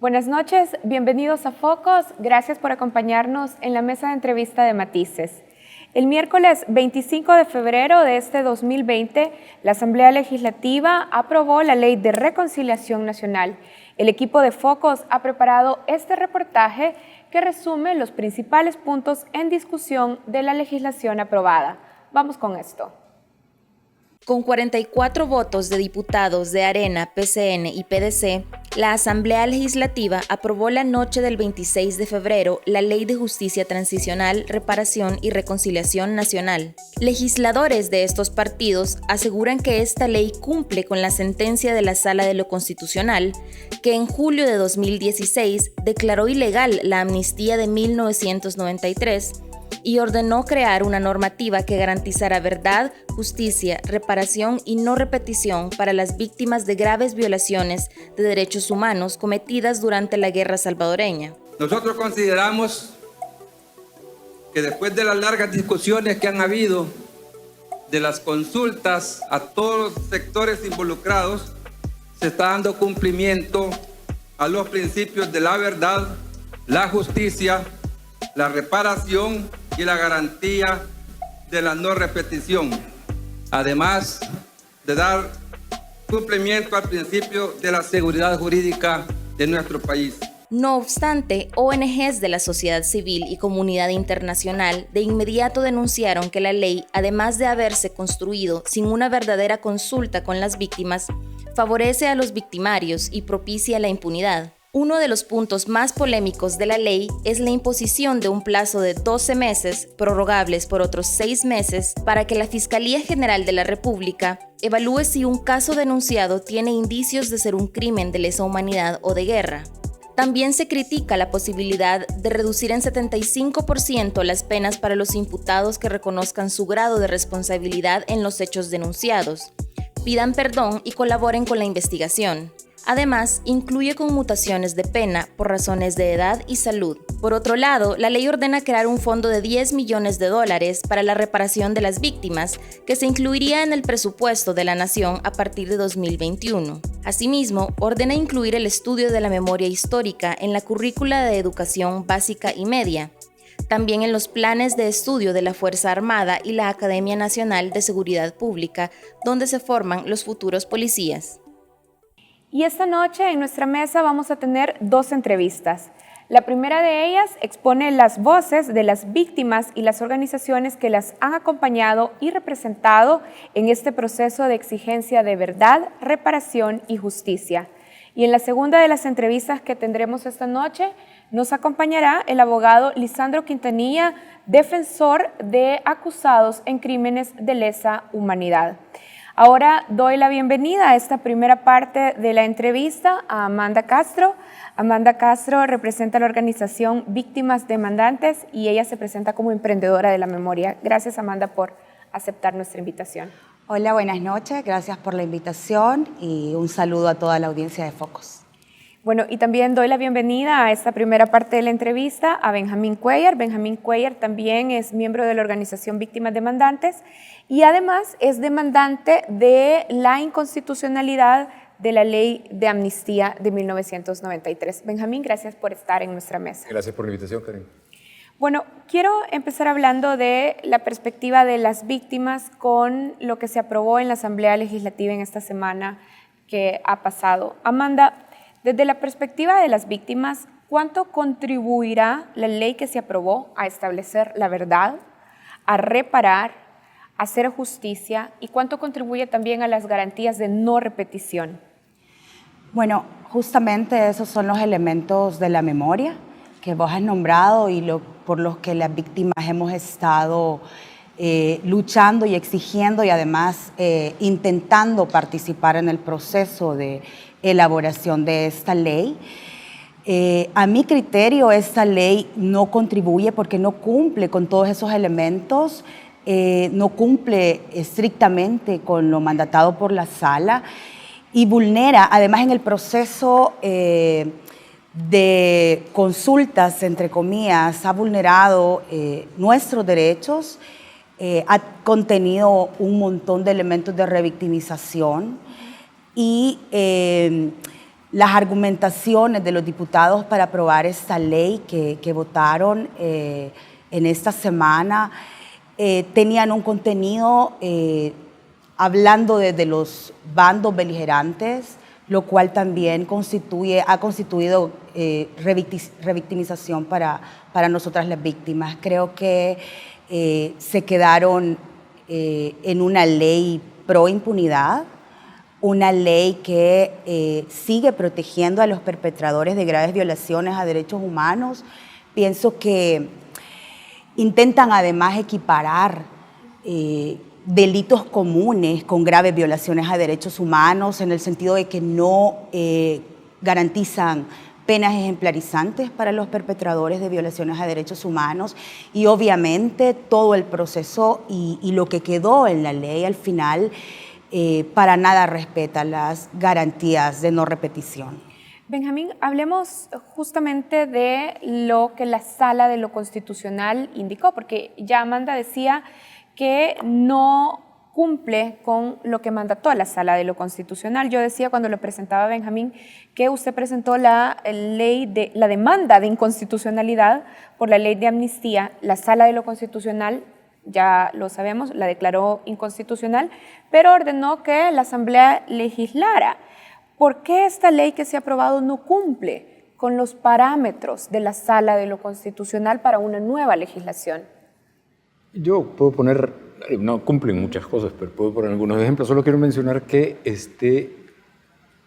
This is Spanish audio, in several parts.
Buenas noches, bienvenidos a Focos. Gracias por acompañarnos en la mesa de entrevista de Matices. El miércoles 25 de febrero de este 2020, la Asamblea Legislativa aprobó la Ley de Reconciliación Nacional. El equipo de Focos ha preparado este reportaje que resume los principales puntos en discusión de la legislación aprobada. Vamos con esto. Con 44 votos de diputados de Arena, PCN y PDC, la Asamblea Legislativa aprobó la noche del 26 de febrero la Ley de Justicia Transicional, Reparación y Reconciliación Nacional. Legisladores de estos partidos aseguran que esta ley cumple con la sentencia de la Sala de lo Constitucional, que en julio de 2016 declaró ilegal la amnistía de 1993 y ordenó crear una normativa que garantizara verdad, justicia, reparación y no repetición para las víctimas de graves violaciones de derechos humanos cometidas durante la Guerra Salvadoreña. Nosotros consideramos que después de las largas discusiones que han habido, de las consultas a todos los sectores involucrados, se está dando cumplimiento a los principios de la verdad, la justicia, la reparación y la garantía de la no repetición, además de dar cumplimiento al principio de la seguridad jurídica de nuestro país. No obstante, ONGs de la sociedad civil y comunidad internacional de inmediato denunciaron que la ley, además de haberse construido sin una verdadera consulta con las víctimas, favorece a los victimarios y propicia la impunidad. Uno de los puntos más polémicos de la ley es la imposición de un plazo de 12 meses, prorrogables por otros 6 meses, para que la Fiscalía General de la República evalúe si un caso denunciado tiene indicios de ser un crimen de lesa humanidad o de guerra. También se critica la posibilidad de reducir en 75% las penas para los imputados que reconozcan su grado de responsabilidad en los hechos denunciados, pidan perdón y colaboren con la investigación. Además, incluye conmutaciones de pena por razones de edad y salud. Por otro lado, la ley ordena crear un fondo de $10 millones para la reparación de las víctimas, que se incluiría en el presupuesto de la Nación a partir de 2021. Asimismo, ordena incluir el estudio de la memoria histórica en la currícula de educación básica y media, también en los planes de estudio de la Fuerza Armada y la Academia Nacional de Seguridad Pública, donde se forman los futuros policías. Y esta noche en nuestra mesa vamos a tener 2 entrevistas. La primera de ellas expone las voces de las víctimas y las organizaciones que las han acompañado y representado en este proceso de exigencia de verdad, reparación y justicia. Y en la segunda de las entrevistas que tendremos esta noche, nos acompañará el abogado Lisandro Quintanilla, defensor de acusados en crímenes de lesa humanidad. Ahora doy la bienvenida a esta primera parte de la entrevista a Amanda Castro. Amanda Castro representa la organización Víctimas Demandantes y ella se presenta como emprendedora de la memoria. Gracias, Amanda, por aceptar nuestra invitación. Hola, buenas noches. Gracias por la invitación y un saludo a toda la audiencia de Focos. Bueno, y también doy la bienvenida a esta primera parte de la entrevista a Benjamín Cuellar. Benjamín Cuellar también es miembro de la organización Víctimas Demandantes y además es demandante de la inconstitucionalidad de la Ley de Amnistía de 1993. Benjamín, gracias por estar en nuestra mesa. Gracias por la invitación, Karen. Bueno, quiero empezar hablando de la perspectiva de las víctimas con lo que se aprobó en la Asamblea Legislativa en esta semana que ha pasado. Amanda, desde la perspectiva de las víctimas, ¿cuánto contribuirá la ley que se aprobó a establecer la verdad, a reparar, a hacer justicia y cuánto contribuye también a las garantías de no repetición? Bueno, justamente esos son los elementos de la memoria que vos has nombrado y por los que las víctimas hemos estado luchando y exigiendo y además intentando participar en el proceso de elaboración de esta ley. A mi criterio, esta ley no contribuye porque no cumple con todos esos elementos, no cumple estrictamente con lo mandatado por la Sala y vulnera, además en el proceso de consultas, entre comillas, ha vulnerado nuestros derechos, ha contenido un montón de elementos de revictimización y las argumentaciones de los diputados para aprobar esta ley que votaron en esta semana tenían un contenido hablando de los bandos beligerantes, lo cual también ha constituido revictimización para nosotras las víctimas. Creo que se quedaron en una ley pro impunidad, una ley que sigue protegiendo a los perpetradores de graves violaciones a derechos humanos. Pienso que intentan además equiparar delitos comunes con graves violaciones a derechos humanos, en el sentido de que no garantizan penas ejemplarizantes para los perpetradores de violaciones a derechos humanos, y obviamente todo el proceso y lo que quedó en la ley al final para nada respeta las garantías de no repetición. Benjamín, hablemos justamente de lo que la Sala de lo Constitucional indicó, porque ya Amanda decía que no cumple con lo que mandató a la Sala de lo Constitucional. Yo decía cuando lo presentaba Benjamín que usted presentó la demanda de inconstitucionalidad por la ley de amnistía. La Sala de lo Constitucional, ya lo sabemos, la declaró inconstitucional, pero ordenó que la Asamblea legislara. ¿Por qué esta ley que se ha aprobado no cumple con los parámetros de la Sala de lo Constitucional para una nueva legislación? Yo puedo poner, no cumplen muchas cosas, pero puedo poner algunos ejemplos. Solo quiero mencionar que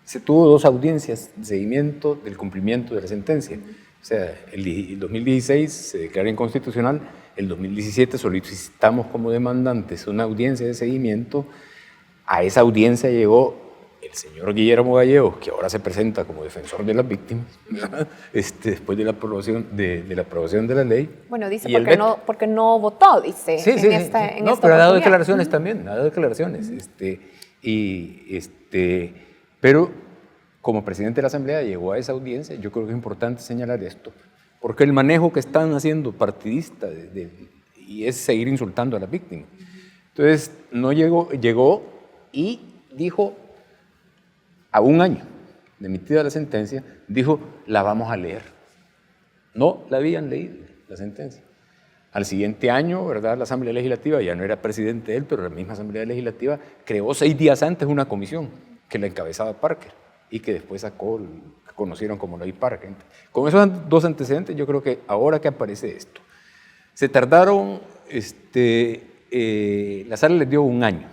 se tuvo 2 audiencias de seguimiento del cumplimiento de la sentencia. O sea, el 2016 se declara inconstitucional, el 2017 solicitamos como demandantes una audiencia de seguimiento. A esa audiencia llegó el señor Guillermo Gallegos, que ahora se presenta como defensor de las víctimas, después de la aprobación de la ley. Bueno, dice porque no votó, dice. Sí, en esta pero ha dado declaraciones también, ha dado declaraciones. Pero como presidente de la Asamblea llegó a esa audiencia. Yo creo que es importante señalar esto, porque el manejo que están haciendo partidista y es seguir insultando a las víctimas. Entonces, no llegó y dijo, a un año de emitida la sentencia, dijo, la vamos a leer. No la habían leído, la sentencia. Al siguiente año, ¿verdad?, la Asamblea Legislativa, ya no era presidente él, pero la misma Asamblea Legislativa creó 6 días antes una comisión que la encabezaba Parker y que después que conocieron como ley Parker. Con esos 2 antecedentes, yo creo que ahora que aparece esto, se tardaron, la Sala les dio un año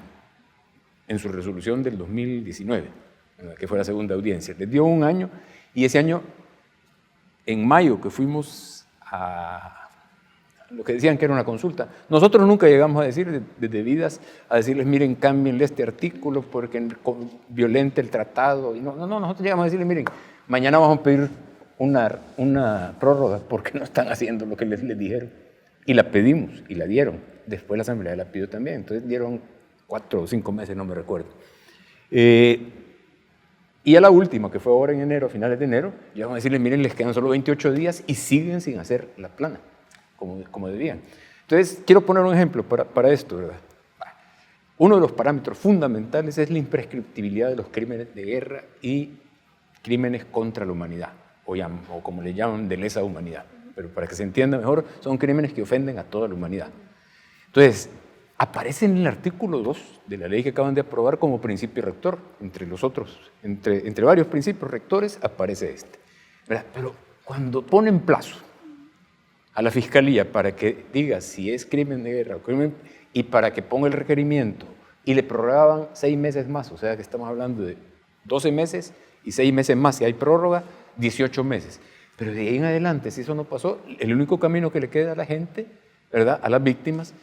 en su resolución del 2019, que fue la segunda audiencia. Les dio un año, y ese año, en mayo, que fuimos a lo que decían que era una consulta, nosotros nunca llegamos a decir, desde Vidas, a decirles, miren, cámbienle este artículo porque violenta el tratado. Y no, nosotros llegamos a decirles, miren, mañana vamos a pedir una prórroga porque no están haciendo lo que les dijeron. Y la pedimos, y la dieron. Después la Asamblea la pidió también. Entonces dieron 4 o 5 meses, no me recuerdo. Y a la última, que fue ahora en enero, a finales de enero, llegamos a decirles, miren, les quedan solo 28 días y siguen sin hacer la plana, como debían. Entonces, quiero poner un ejemplo para esto, ¿verdad? Uno de los parámetros fundamentales es la imprescriptibilidad de los crímenes de guerra y crímenes contra la humanidad, o como le llaman, de lesa humanidad. Pero para que se entienda mejor, son crímenes que ofenden a toda la humanidad. Entonces, aparece en el artículo 2 de la ley que acaban de aprobar como principio rector, entre los otros, entre varios principios rectores, aparece este. ¿Verdad? Pero cuando ponen plazo a la Fiscalía para que diga si es crimen de guerra o crimen, y para que ponga el requerimiento, y le prorrogaban 6 meses más, o sea que estamos hablando de 12 meses y 6 meses más, si hay prórroga, 18 meses. Pero de ahí en adelante, si eso no pasó, el único camino que le queda a la gente, ¿verdad?, a las víctimas,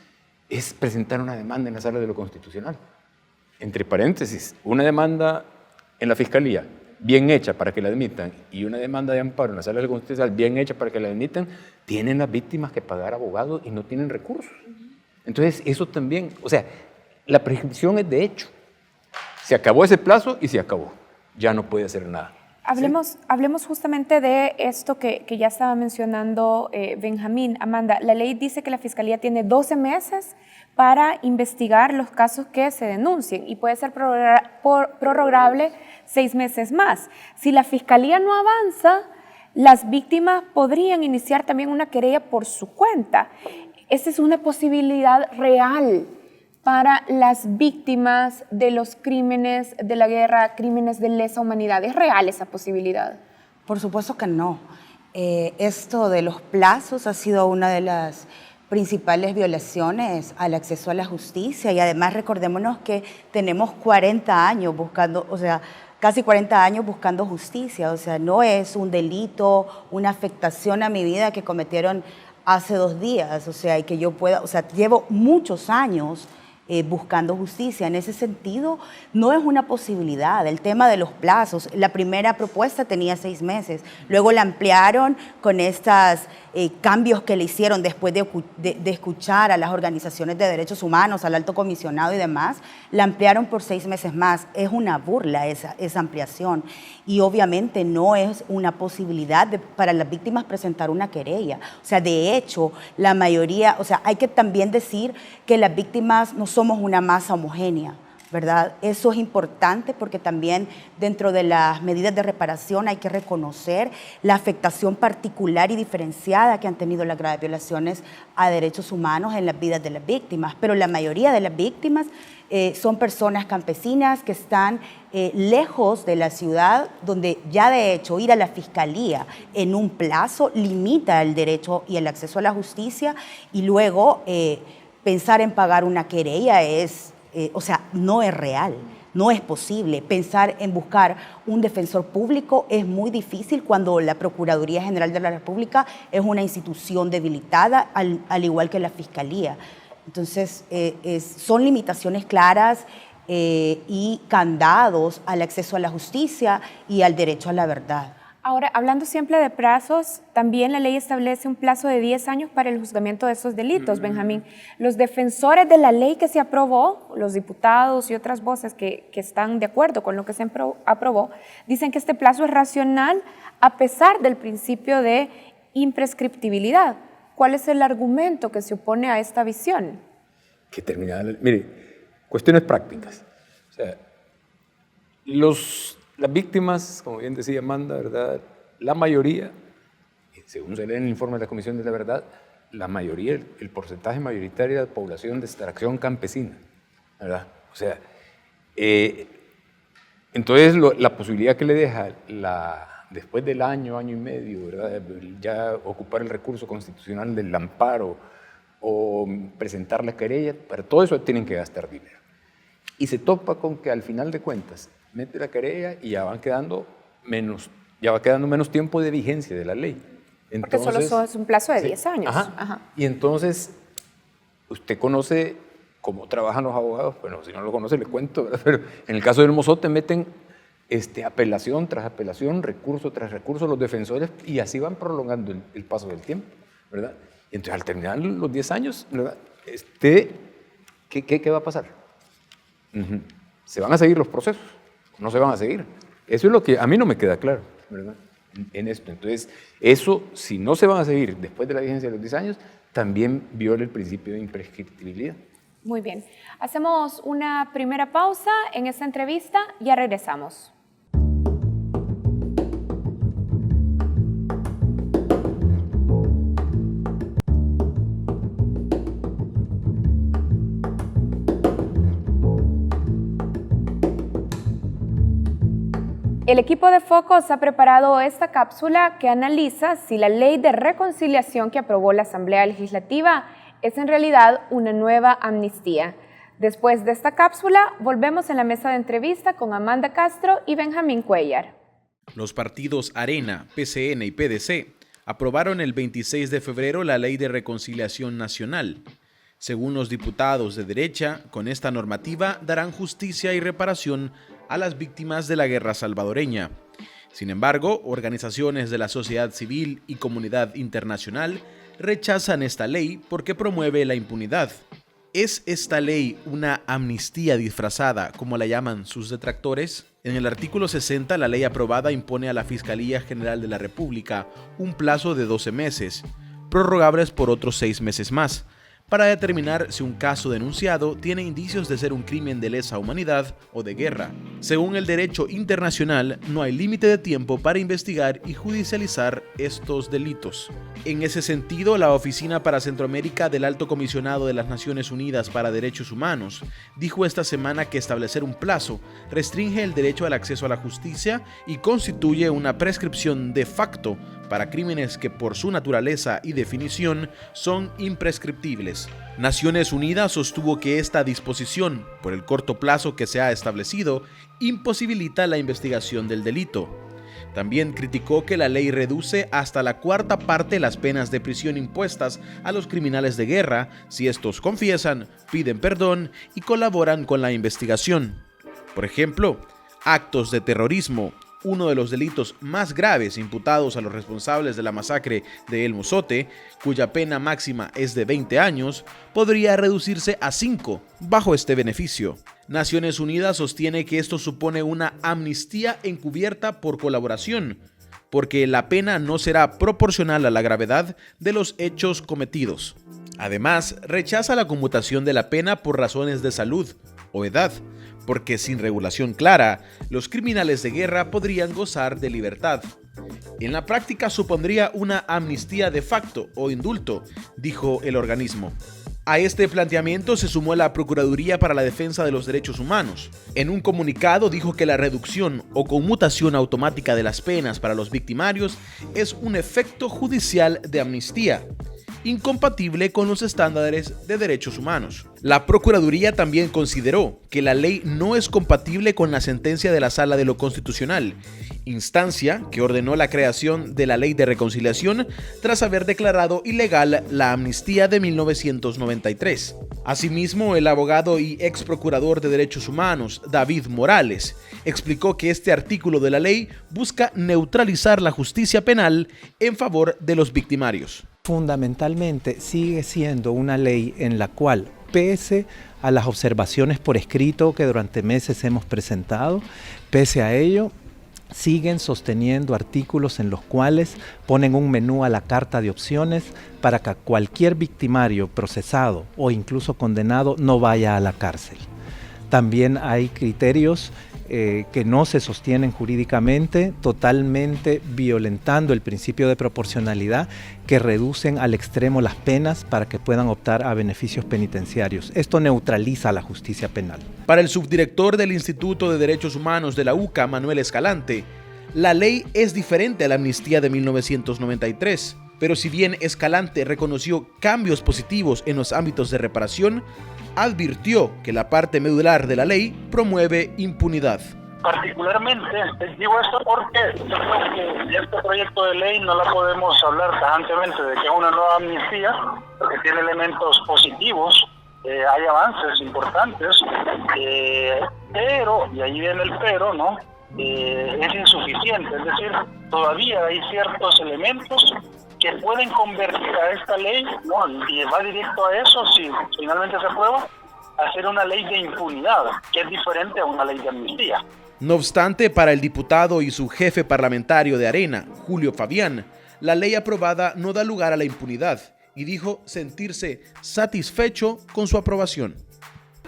es presentar una demanda en la Sala de lo Constitucional. Entre paréntesis, una demanda en la Fiscalía bien hecha para que la admitan y una demanda de amparo en la Sala de lo Constitucional bien hecha para que la admitan, tienen las víctimas que pagar abogados y no tienen recursos. Entonces, eso también, o sea, la prescripción es de hecho. Se acabó ese plazo y se acabó. Ya no puede hacer nada. Hablemos justamente de esto que ya estaba mencionando Benjamín. Amanda, la ley dice que la Fiscalía tiene 12 meses para investigar los casos que se denuncien y puede ser prorrogable 6 meses más. Si la Fiscalía no avanza, las víctimas podrían iniciar también una querella por su cuenta. Esa es una posibilidad real para las víctimas de los crímenes de la guerra, crímenes de lesa humanidad. ¿Es real esa posibilidad? Por supuesto que no. Esto de los plazos ha sido una de las principales violaciones al acceso a la justicia y además recordémonos que tenemos 40 años buscando, o sea, casi 40 años buscando justicia, o sea, no es un delito, una afectación a mi vida que cometieron hace 2 días, o sea, y que yo pueda, o sea, llevo muchos años buscando justicia. En ese sentido, no es una posibilidad. El tema de los plazos, la primera propuesta tenía 6 meses, luego la ampliaron con estos cambios que le hicieron después de escuchar a las organizaciones de derechos humanos, al alto comisionado y demás, la ampliaron por 6 meses más. Es una burla esa ampliación y obviamente no es una posibilidad para las víctimas presentar una querella. O sea, de hecho, la mayoría, o sea, hay que también decir que las víctimas no somos una masa homogénea, ¿verdad? Eso es importante porque también dentro de las medidas de reparación hay que reconocer la afectación particular y diferenciada que han tenido las graves violaciones a derechos humanos en las vidas de las víctimas, pero la mayoría de las víctimas son personas campesinas que están lejos de la ciudad, donde ya de hecho ir a la fiscalía en un plazo limita el derecho y el acceso a la justicia y luego pensar en pagar una querella o sea, no es real, no es posible. Pensar en buscar un defensor público es muy difícil cuando la Procuraduría General de la República es una institución debilitada, al igual que la Fiscalía. Entonces, son limitaciones claras y candados al acceso a la justicia y al derecho a la verdad. Ahora, hablando siempre de plazos, también la ley establece un plazo de 10 años para el juzgamiento de esos delitos, Benjamín. Los defensores de la ley que se aprobó, los diputados y otras voces que están de acuerdo con lo que se aprobó, dicen que este plazo es racional a pesar del principio de imprescriptibilidad. ¿Cuál es el argumento que se opone a esta visión? Que terminada, mire, cuestiones prácticas. O sea, las víctimas, como bien decía Amanda, ¿verdad? La mayoría, según se lee en el informe de la Comisión de la Verdad, la mayoría, el porcentaje mayoritario de la población de extracción campesina, ¿verdad? O sea, entonces la posibilidad que le deja después del año y medio, ¿verdad? Ya ocupar el recurso constitucional del amparo o presentar la querella, para todo eso tienen que gastar dinero. Y se topa con que al final de cuentas mete la querella y ya va quedando menos tiempo de vigencia de la ley. Entonces, porque solo es un plazo de 10 años. Ajá. Ajá. Y entonces, usted conoce cómo trabajan los abogados, bueno, si no lo conoce le cuento, ¿verdad? Pero en el caso del Mozote meten apelación tras apelación, recurso tras recurso, los defensores, y así van prolongando el paso del tiempo, ¿verdad? Y entonces al terminar los 10 años, ¿verdad? ¿Qué va a pasar? ¿Se van a seguir los procesos? ¿No se van a seguir? Eso es lo que a mí no me queda claro, ¿verdad? En esto. Entonces, eso, si no se van a seguir después de la vigencia de los 10 años, también viola el principio de imprescriptibilidad. Muy bien. Hacemos una primera pausa en esta entrevista, ya regresamos. El equipo de Focus ha preparado esta cápsula que analiza si la ley de reconciliación que aprobó la Asamblea Legislativa es en realidad una nueva amnistía. Después de esta cápsula, volvemos en la mesa de entrevista con Amanda Castro y Benjamín Cuellar. Los partidos Arena, PCN y PDC aprobaron el 26 de febrero la Ley de Reconciliación Nacional. Según los diputados de derecha, con esta normativa darán justicia y reparación a las víctimas de la guerra salvadoreña. Sin embargo, organizaciones de la sociedad civil y comunidad internacional rechazan esta ley porque promueve la impunidad. ¿Es esta ley una amnistía disfrazada, como la llaman sus detractores? En el artículo 60, la ley aprobada impone a la Fiscalía General de la República un plazo de 12 meses, prorrogables por otros 6 meses más, para determinar si un caso denunciado tiene indicios de ser un crimen de lesa humanidad o de guerra. Según el derecho internacional, no hay límite de tiempo para investigar y judicializar estos delitos. En ese sentido, la Oficina para Centroamérica del Alto Comisionado de las Naciones Unidas para Derechos Humanos dijo esta semana que establecer un plazo restringe el derecho al acceso a la justicia y constituye una prescripción de facto para crímenes que por su naturaleza y definición son imprescriptibles. Naciones Unidas sostuvo que esta disposición, por el corto plazo que se ha establecido, imposibilita la investigación del delito. También criticó que la ley reduce hasta la cuarta parte las penas de prisión impuestas a los criminales de guerra si estos confiesan, piden perdón y colaboran con la investigación. Por ejemplo, actos de terrorismo, uno de los delitos más graves imputados a los responsables de la masacre de El Mozote, cuya pena máxima es de 20 años, podría reducirse a 5 bajo este beneficio. Naciones Unidas sostiene que esto supone una amnistía encubierta por colaboración, porque la pena no será proporcional a la gravedad de los hechos cometidos. Además, rechaza la conmutación de la pena por razones de salud o edad, porque sin regulación clara, los criminales de guerra podrían gozar de libertad. En la práctica supondría una amnistía de facto o indulto, dijo el organismo. A este planteamiento se sumó la Procuraduría para la Defensa de los Derechos Humanos. En un comunicado dijo que la reducción o conmutación automática de las penas para los victimarios es un efecto judicial de amnistía, incompatible con los estándares de derechos humanos. La Procuraduría también consideró que la ley no es compatible con la sentencia de la Sala de lo Constitucional, instancia que ordenó la creación de la Ley de Reconciliación tras haber declarado ilegal la amnistía de 1993. Asimismo, el abogado y ex procurador de Derechos Humanos, David Morales, explicó que este artículo de la ley busca neutralizar la justicia penal en favor de los victimarios. Fundamentalmente sigue siendo una ley en la cual, pese a las observaciones por escrito que durante meses hemos presentado, pese a ello, siguen sosteniendo artículos en los cuales ponen un menú a la carta de opciones para que cualquier victimario procesado o incluso condenado no vaya a la cárcel. También hay criterios que no se sostienen jurídicamente, totalmente violentando el principio de proporcionalidad, que reducen al extremo las penas para que puedan optar a beneficios penitenciarios. Esto neutraliza la justicia penal. Para el subdirector del Instituto de Derechos Humanos de la UCA, Manuel Escalante, la ley es diferente a la amnistía de 1993, pero si bien Escalante reconoció cambios positivos en los ámbitos de reparación, advirtió que la parte medular de la ley promueve impunidad. Particularmente, digo esto porque yo creo que este proyecto de ley no la podemos hablar tajantemente de que es una nueva amnistía, porque tiene elementos positivos, hay avances importantes, pero, y ahí viene el pero, ¿no? Es insuficiente, es decir, todavía hay ciertos elementos que pueden convertir a esta ley, ¿no? Y va directo a eso, si finalmente se aprueba, a hacer una ley de impunidad, que es diferente a una ley de amnistía. No obstante, para el diputado y su jefe parlamentario de Arena, Julio Fabián, la ley aprobada no da lugar a la impunidad y dijo sentirse satisfecho con su aprobación.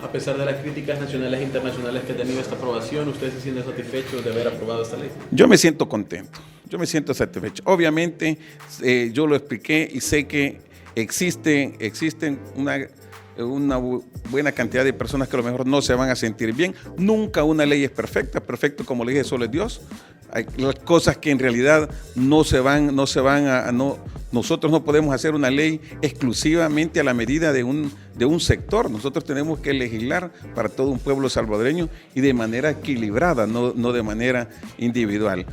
A pesar de las críticas nacionales e internacionales que ha tenido esta aprobación, ¿usted se siente satisfecho de haber aprobado esta ley? Yo me siento contento, yo me siento satisfecho. Obviamente, yo lo expliqué y sé que existen una buena cantidad de personas que a lo mejor no se van a sentir bien. Nunca una ley es perfecta, perfecto como le dije, solo es Dios. Hay cosas que en realidad nosotros no podemos hacer una ley exclusivamente a la medida de un sector. Nosotros tenemos que legislar para todo un pueblo salvadoreño y de manera equilibrada, no de manera individual.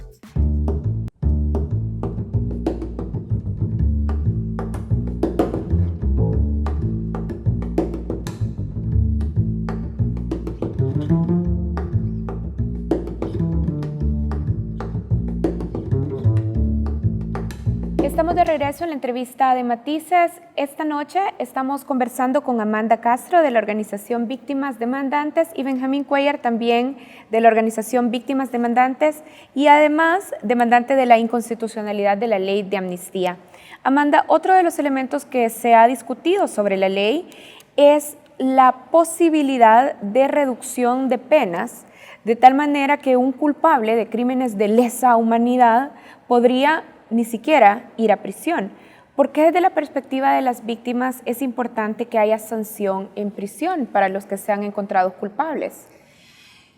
Estamos de regreso en la entrevista de Matices. Esta noche estamos conversando con Amanda Castro de la organización Víctimas Demandantes y Benjamín Cuellar también de la organización Víctimas Demandantes y además demandante de la inconstitucionalidad de la ley de amnistía. Amanda, otro de los elementos que se ha discutido sobre la ley es la posibilidad de reducción de penas de tal manera que un culpable de crímenes de lesa humanidad podría ni siquiera ir a prisión. ¿Por qué desde la perspectiva de las víctimas es importante que haya sanción en prisión para los que sean encontrados culpables?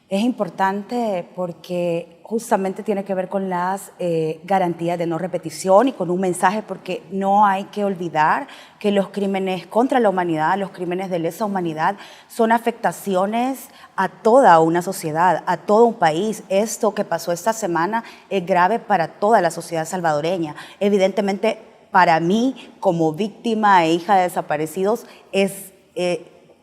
Es importante porque justamente tiene que ver con las garantías de no repetición y con un mensaje, porque no hay que olvidar que los crímenes contra la humanidad, los crímenes de lesa humanidad, son afectaciones a toda una sociedad, a todo un país. Esto que pasó esta semana es grave para toda la sociedad salvadoreña. Evidentemente, para mí, como víctima e hija de desaparecidos,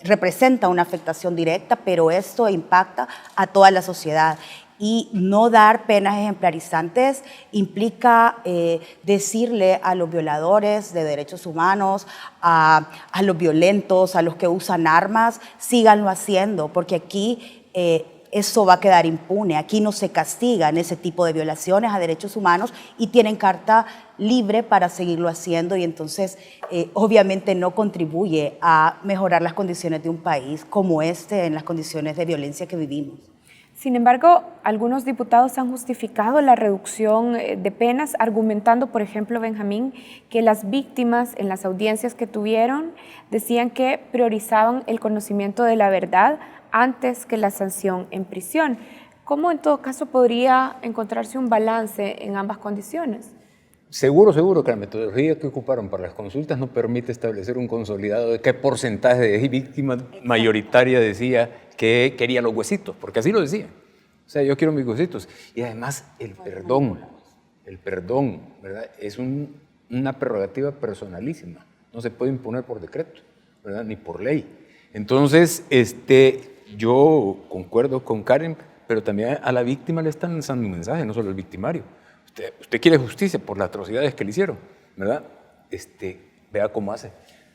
representa una afectación directa, pero esto impacta a toda la sociedad. Y no dar penas ejemplarizantes implica decirle a los violadores de derechos humanos, a los violentos, a los que usan armas, síganlo haciendo, porque aquí eso va a quedar impune. Aquí no se castigan ese tipo de violaciones a derechos humanos y tienen carta libre para seguirlo haciendo, y entonces obviamente no contribuye a mejorar las condiciones de un país como en las condiciones de violencia que vivimos. Sin embargo, algunos diputados han justificado la reducción de penas, argumentando, por ejemplo, Benjamín, que las víctimas en las audiencias que tuvieron decían que priorizaban el conocimiento de la verdad antes que la sanción en prisión. ¿Cómo en todo caso podría encontrarse un balance en ambas condiciones? Seguro que la metodología que ocuparon para las consultas no permite establecer un consolidado de qué porcentaje de víctimas mayoritaria decía que quería los huesitos, porque así lo decían. O sea, yo quiero mis huesitos. Y además el perdón, ¿verdad? Es una prerrogativa personalísima. No se puede imponer por decreto, ¿verdad? Ni por ley. Entonces, yo concuerdo con Karen, pero también a la víctima le están lanzando un mensaje, no solo al victimario. Usted quiere justicia por las atrocidades que le hicieron, ¿verdad? Vea cómo hace.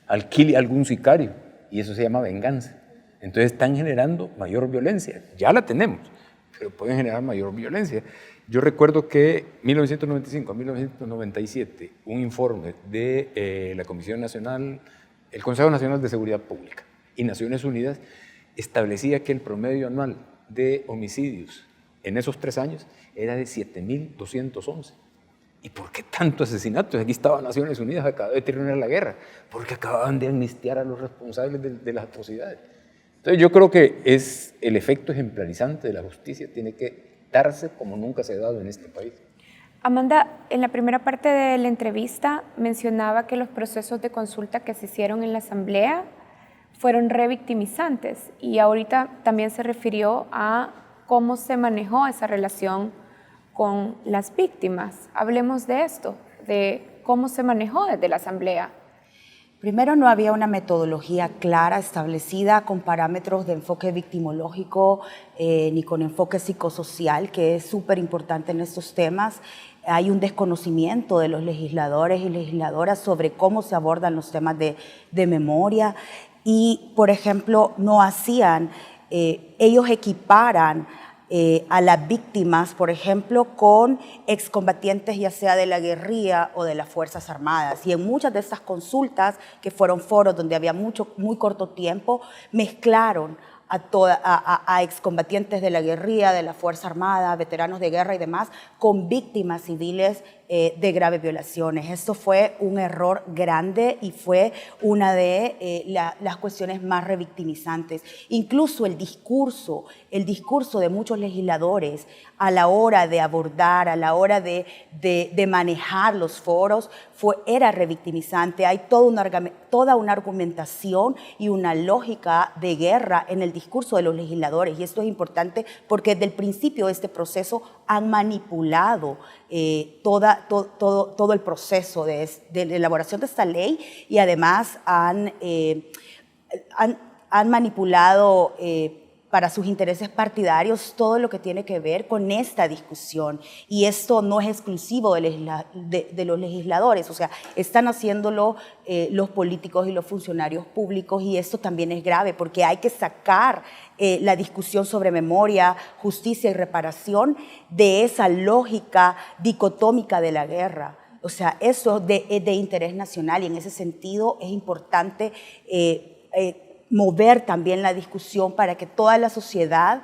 Alquile a algún sicario, y eso se llama venganza. Entonces están generando mayor violencia. Ya la tenemos, pero pueden generar mayor violencia. Yo recuerdo que 1995 a 1997, un informe de la Comisión Nacional, el Consejo Nacional de Seguridad Pública y Naciones Unidas establecía que el promedio anual de homicidios en esos 3 años era de 7.211. ¿Y por qué tanto asesinatos? Aquí estaba Naciones Unidas, acababa de terminar la guerra, porque acababan de amnistiar a los responsables de las atrocidades. Entonces yo creo que el efecto ejemplarizante de la justicia tiene que darse como nunca se ha dado en este país. Amanda, en la primera parte de la entrevista mencionaba que los procesos de consulta que se hicieron en la Asamblea fueron revictimizantes, y ahorita también se refirió a cómo se manejó esa relación con las víctimas. Hablemos de esto, de cómo se manejó desde la Asamblea. Primero, no había una metodología clara establecida con parámetros de enfoque victimológico ni con enfoque psicosocial, que es súper importante en estos temas. Hay un desconocimiento de los legisladores y legisladoras sobre cómo se abordan los temas de memoria y, por ejemplo, no hacían, ellos equiparan a las víctimas, por ejemplo, con excombatientes ya sea de la guerrilla o de las Fuerzas Armadas. Y en muchas de estas consultas, que fueron foros donde había muy corto tiempo, mezclaron a excombatientes de la guerrilla, de la Fuerza Armada, veteranos de guerra y demás, con víctimas civiles de graves violaciones. Esto fue un error grande y fue una de las cuestiones más revictimizantes. Incluso el discurso de muchos legisladores a la hora de abordar, a la hora de manejar los foros, era revictimizante. Hay toda una argumentación y una lógica de guerra en el discurso de los legisladores, y esto es importante porque desde el principio de este proceso han manipulado todo el proceso de elaboración de esta ley, y además han manipulado para sus intereses partidarios todo lo que tiene que ver con esta discusión. Y esto no es exclusivo de los legisladores, o sea, están haciéndolo los políticos y los funcionarios públicos, y esto también es grave porque hay que sacar la discusión sobre memoria, justicia y reparación de esa lógica dicotómica de la guerra. O sea, eso es de interés nacional, y en ese sentido es importante mover también la discusión para que toda la sociedad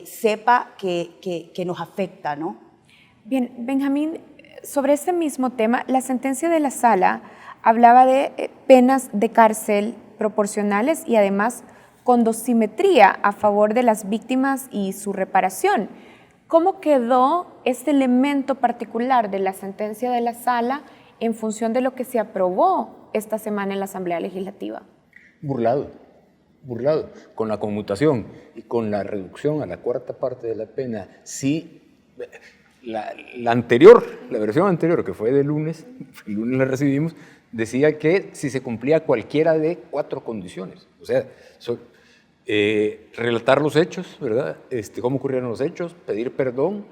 sepa que nos afecta, ¿no? Bien, Benjamín, sobre este mismo tema, la sentencia de la Sala hablaba de penas de cárcel proporcionales y además con dosimetría a favor de las víctimas y su reparación. ¿Cómo quedó este elemento particular de la sentencia de la Sala en función de lo que se aprobó esta semana en la Asamblea Legislativa? Burlado, con la conmutación y con la reducción a la cuarta parte de la pena. Sí, la versión anterior, que fue de lunes, el lunes la recibimos, decía que si se cumplía cualquiera de 4 condiciones, o sea, relatar los hechos, ¿verdad? Cómo ocurrieron los hechos, pedir perdón,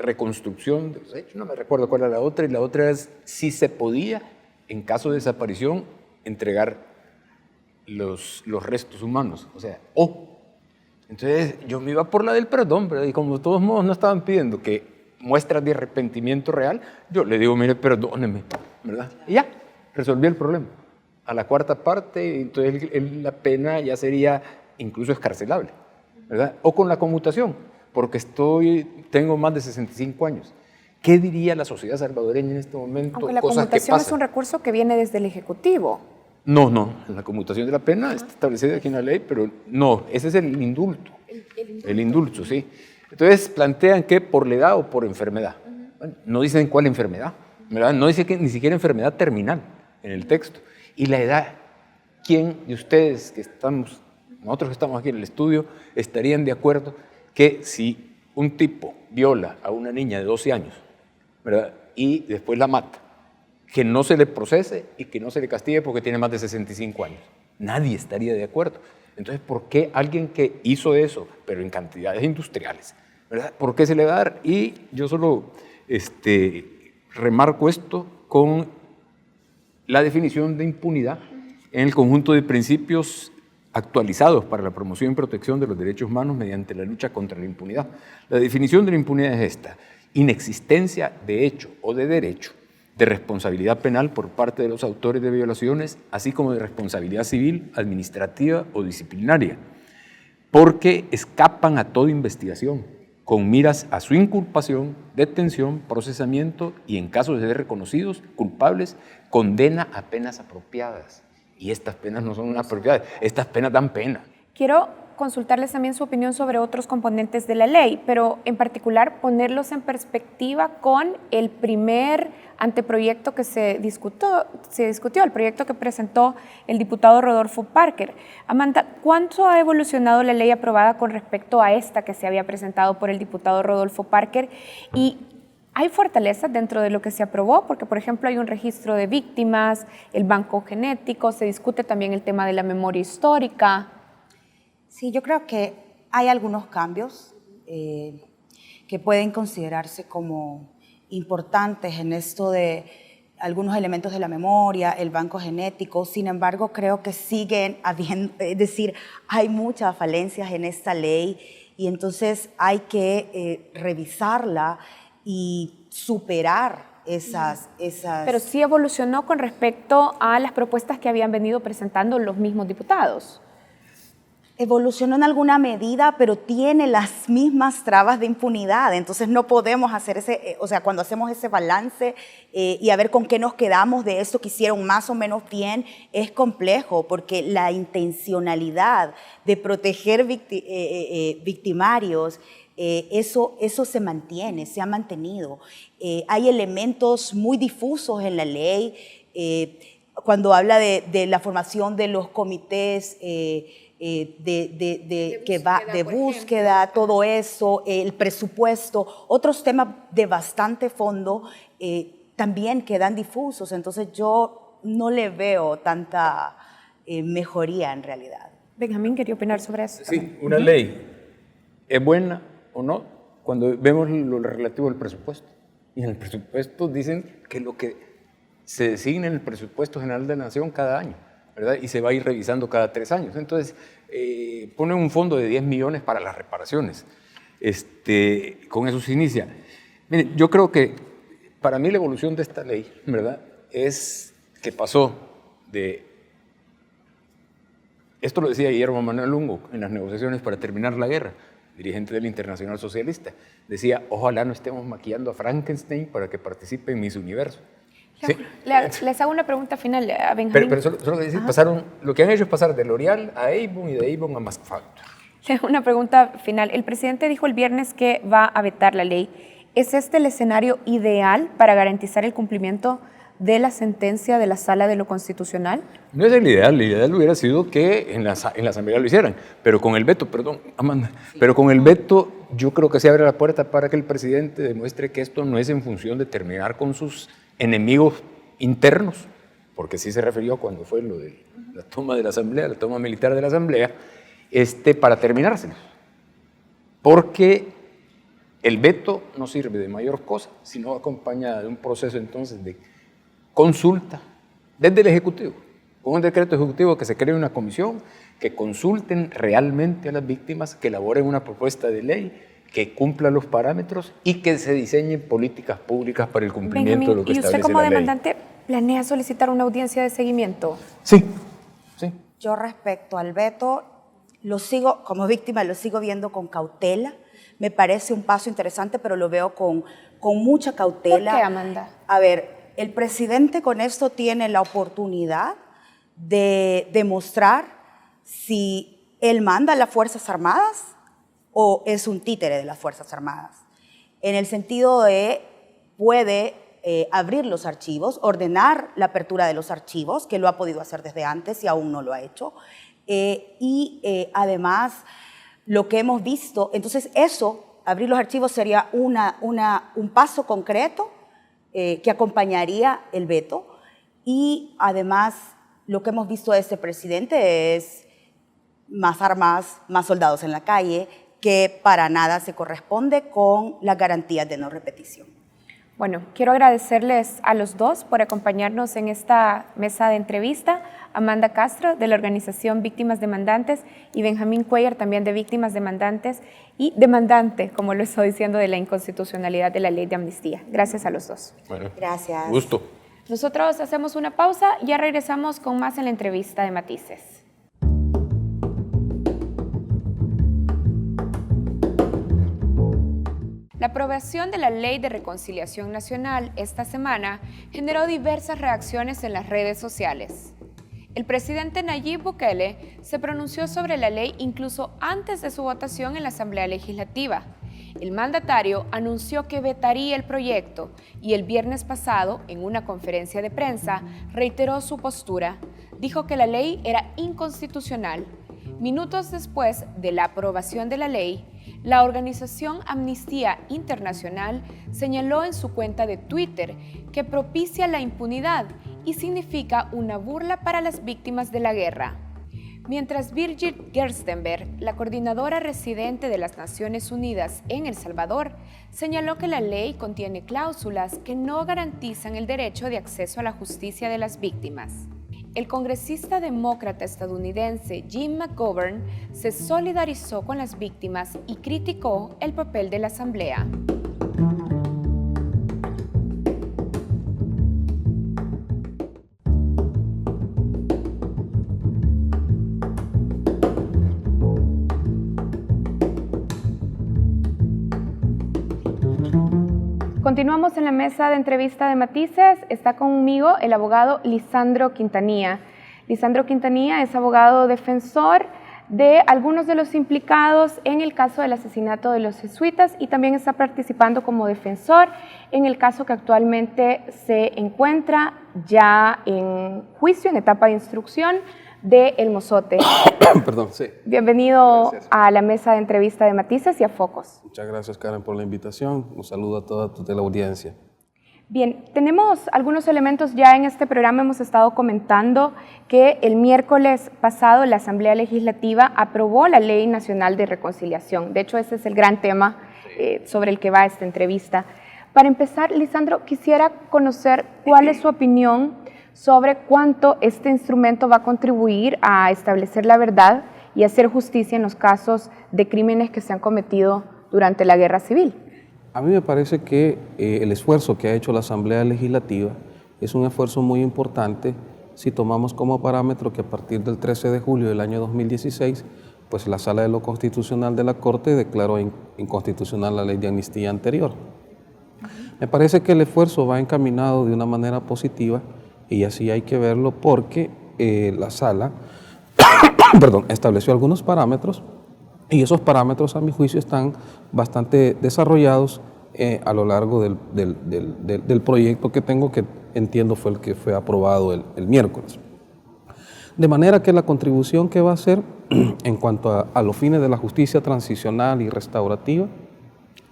reconstrucción de los hechos, no me recuerdo cuál era la otra, y la otra es si se podía, en caso de desaparición, entregar los restos humanos, o sea, Entonces yo me iba por la del perdón, ¿verdad? Y como de todos modos no estaban pidiendo que muestras de arrepentimiento real, yo le digo, mire, perdóneme, ¿verdad? Y ya, resolví el problema. A la cuarta parte, entonces la pena ya sería incluso escarcelable, ¿verdad? O con la conmutación, porque tengo más de 65 años. ¿Qué diría la sociedad salvadoreña en este momento? Aunque la conmutación es un recurso que viene desde el Ejecutivo. No, la conmutación de la pena está establecida aquí en la ley, pero no, ese es el indulto. El indulto, sí. Entonces plantean que por la edad o por enfermedad. Bueno, no dicen cuál enfermedad, ¿verdad? No dice que ni siquiera enfermedad terminal en el texto. Y la edad, ¿quién de ustedes nosotros que estamos aquí en el estudio, estarían de acuerdo que si un tipo viola a una niña de 12 años, ¿verdad? Y después la mata, que no se le procese y que no se le castigue porque tiene más de 65 años? Nadie estaría de acuerdo. Entonces, ¿por qué alguien que hizo eso, pero en cantidades industriales, ¿verdad? ¿Por qué se le va a dar? Y yo solo remarco esto con la definición de impunidad en el conjunto de principios actualizados para la promoción y protección de los derechos humanos mediante la lucha contra la impunidad. La definición de la impunidad es esta: inexistencia de hecho o de derecho de responsabilidad penal por parte de los autores de violaciones, así como de responsabilidad civil, administrativa o disciplinaria, porque escapan a toda investigación, con miras a su inculpación, detención, procesamiento y, en caso de ser reconocidos culpables, condena a penas apropiadas. Y estas penas no son apropiadas, estas penas dan pena. Quiero consultarles también su opinión sobre otros componentes de la ley, pero en particular ponerlos en perspectiva con el primer anteproyecto que se discutió, el proyecto que presentó el diputado Rodolfo Parker. Amanda, ¿cuánto ha evolucionado la ley aprobada con respecto a esta que se había presentado por el diputado Rodolfo Parker? Y ¿hay fortalezas dentro de lo que se aprobó? Porque, por ejemplo, hay un registro de víctimas, el banco genético, se discute también el tema de la memoria histórica. Sí, yo creo que hay algunos cambios que pueden considerarse como importantes en esto de algunos elementos de la memoria, el banco genético. Sin embargo, creo que siguen habiendo, es decir, hay muchas falencias en esta ley, y entonces hay que revisarla y superar esas... Pero sí evolucionó con respecto a las propuestas que habían venido presentando los mismos diputados. Evolucionó en alguna medida, pero tiene las mismas trabas de impunidad. Entonces no podemos hacer cuando hacemos ese balance y a ver con qué nos quedamos de esto que hicieron más o menos bien, es complejo, porque la intencionalidad de proteger victimarios, eso se mantiene, se ha mantenido. Hay elementos muy difusos en la ley, cuando habla de la formación de los comités de búsqueda, todo eso, el presupuesto, otros temas de bastante fondo también quedan difusos. Entonces yo no le veo tanta mejoría en realidad. Benjamín, quería opinar sobre eso. Sí, una ley es buena o no cuando vemos lo relativo al presupuesto. Y en el presupuesto dicen que lo que se designa en el presupuesto general de la Nación cada año, ¿verdad? Y se va a ir revisando cada 3 años. Entonces, ponen un fondo de 10 millones para las reparaciones. Con eso se inicia. Miren, yo creo que para mí la evolución de esta ley, ¿verdad?, es que pasó de... Esto lo decía Guillermo Manuel Lungo en las negociaciones para terminar la guerra, dirigente del Internacional Socialista. Decía, ojalá no estemos maquillando a Frankenstein para que participe en Miss Universo. ¿Sí? Les hago una pregunta final a Benjamín. Pero solo decir, pasaron, lo que han hecho es pasar de L'Oreal a Avon y de Avon a Mask Factor. Una pregunta final. El presidente dijo el viernes que va a vetar la ley. ¿Es este el escenario ideal para garantizar el cumplimiento de la sentencia de la Sala de lo Constitucional? No es el ideal hubiera sido que en la Asamblea lo hicieran, pero con el veto, perdón, Amanda, pero con el veto yo creo que se abre la puerta para que el presidente demuestre que esto no es en función de terminar con sus enemigos internos, porque sí se refirió cuando fue lo de la toma de la Asamblea, la toma militar de la Asamblea, para terminárselos. Porque el veto no sirve de mayor cosa, sino acompañada de un proceso entonces de consulta desde el Ejecutivo, con un decreto ejecutivo que se cree una comisión, que consulten realmente a las víctimas, que elaboren una propuesta de ley, que cumpla los parámetros y que se diseñen políticas públicas para el cumplimiento de lo que establece la ley. ¿Y usted como demandante planea solicitar una audiencia de seguimiento? Sí, sí. Yo respecto al veto, como víctima lo sigo viendo con cautela. Me parece un paso interesante, pero lo veo con mucha cautela. ¿Por qué, Amanda? A ver, el presidente con esto tiene la oportunidad de demostrar si él manda a las Fuerzas Armadas o es un títere de las Fuerzas Armadas. En el sentido de puede abrir los archivos, ordenar la apertura de los archivos, que lo ha podido hacer desde antes y aún no lo ha hecho. Además, lo que hemos visto, entonces eso, abrir los archivos sería un paso concreto que acompañaría el veto. Y además, lo que hemos visto de este presidente es más armas, más soldados en la calle, que para nada se corresponde con las garantías de no repetición. Bueno, quiero agradecerles a los dos por acompañarnos en esta mesa de entrevista. Amanda Castro, de la organización Víctimas Demandantes, y Benjamín Cuellar, también de Víctimas Demandantes y demandante, como lo estoy diciendo, de la inconstitucionalidad de la ley de amnistía. Gracias a los dos. Bueno, gracias. Gusto. Nosotros hacemos una pausa y ya regresamos con más en la entrevista de Matices. La aprobación de la Ley de Reconciliación Nacional esta semana generó diversas reacciones en las redes sociales. El presidente Nayib Bukele se pronunció sobre la ley incluso antes de su votación en la Asamblea Legislativa. El mandatario anunció que vetaría el proyecto y el viernes pasado, en una conferencia de prensa, reiteró su postura. Dijo que la ley era inconstitucional. Minutos después de la aprobación de la ley, la organización Amnistía Internacional señaló en su cuenta de Twitter que propicia la impunidad y significa una burla para las víctimas de la guerra. Mientras Birgit Gerstenberg, la coordinadora residente de las Naciones Unidas en El Salvador, señaló que la ley contiene cláusulas que no garantizan el derecho de acceso a la justicia de las víctimas. El congresista demócrata estadounidense Jim McGovern se solidarizó con las víctimas y criticó el papel de la Asamblea. Continuamos en la mesa de entrevista de Matices. Está conmigo el abogado Lisandro Quintanilla. Lisandro Quintanilla es abogado defensor de algunos de los implicados en el caso del asesinato de los jesuitas y también está participando como defensor en el caso que actualmente se encuentra ya en juicio, en etapa de instrucción, de El Mozote. Perdón, sí. Bienvenido a la mesa de entrevista de Matices y a Focos. Muchas gracias, Karen, por la invitación. Un saludo a toda la audiencia. Bien, tenemos algunos elementos ya en este programa. Hemos estado comentando que el miércoles pasado la Asamblea Legislativa aprobó la Ley Nacional de Reconciliación. De hecho, ese es el gran tema sobre el que va esta entrevista. Para empezar, Lisandro, quisiera conocer cuál es su opinión sobre cuánto este instrumento va a contribuir a establecer la verdad y hacer justicia en los casos de crímenes que se han cometido durante la Guerra Civil. A mí me parece que el esfuerzo que ha hecho la Asamblea Legislativa es un esfuerzo muy importante si tomamos como parámetro que a partir del 13 de julio del año 2016, pues la Sala de lo Constitucional de la Corte declaró inconstitucional la ley de amnistía anterior. Me parece que el esfuerzo va encaminado de una manera positiva y así hay que verlo porque la Sala estableció algunos parámetros y esos parámetros, a mi juicio, están bastante desarrollados a lo largo del proyecto que tengo, que entiendo fue el que fue aprobado el miércoles. De manera que la contribución que va a hacer en cuanto a los fines de la justicia transicional y restaurativa,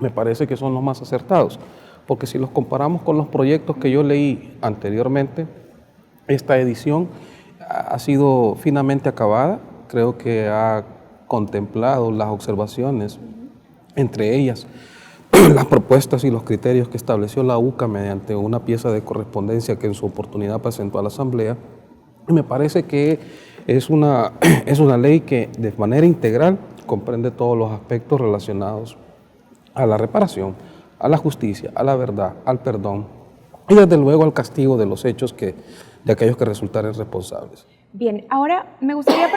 me parece que son los más acertados, porque si los comparamos con los proyectos que yo leí anteriormente, esta edición ha sido finamente acabada. Creo que ha contemplado las observaciones, entre ellas las propuestas y los criterios que estableció la UCA mediante una pieza de correspondencia que en su oportunidad presentó a la Asamblea. Y me parece que es una ley que de manera integral comprende todos los aspectos relacionados a la reparación, a la justicia, a la verdad, al perdón y desde luego al castigo de los hechos de aquellos que resultaren responsables. Bien, ahora me gustaría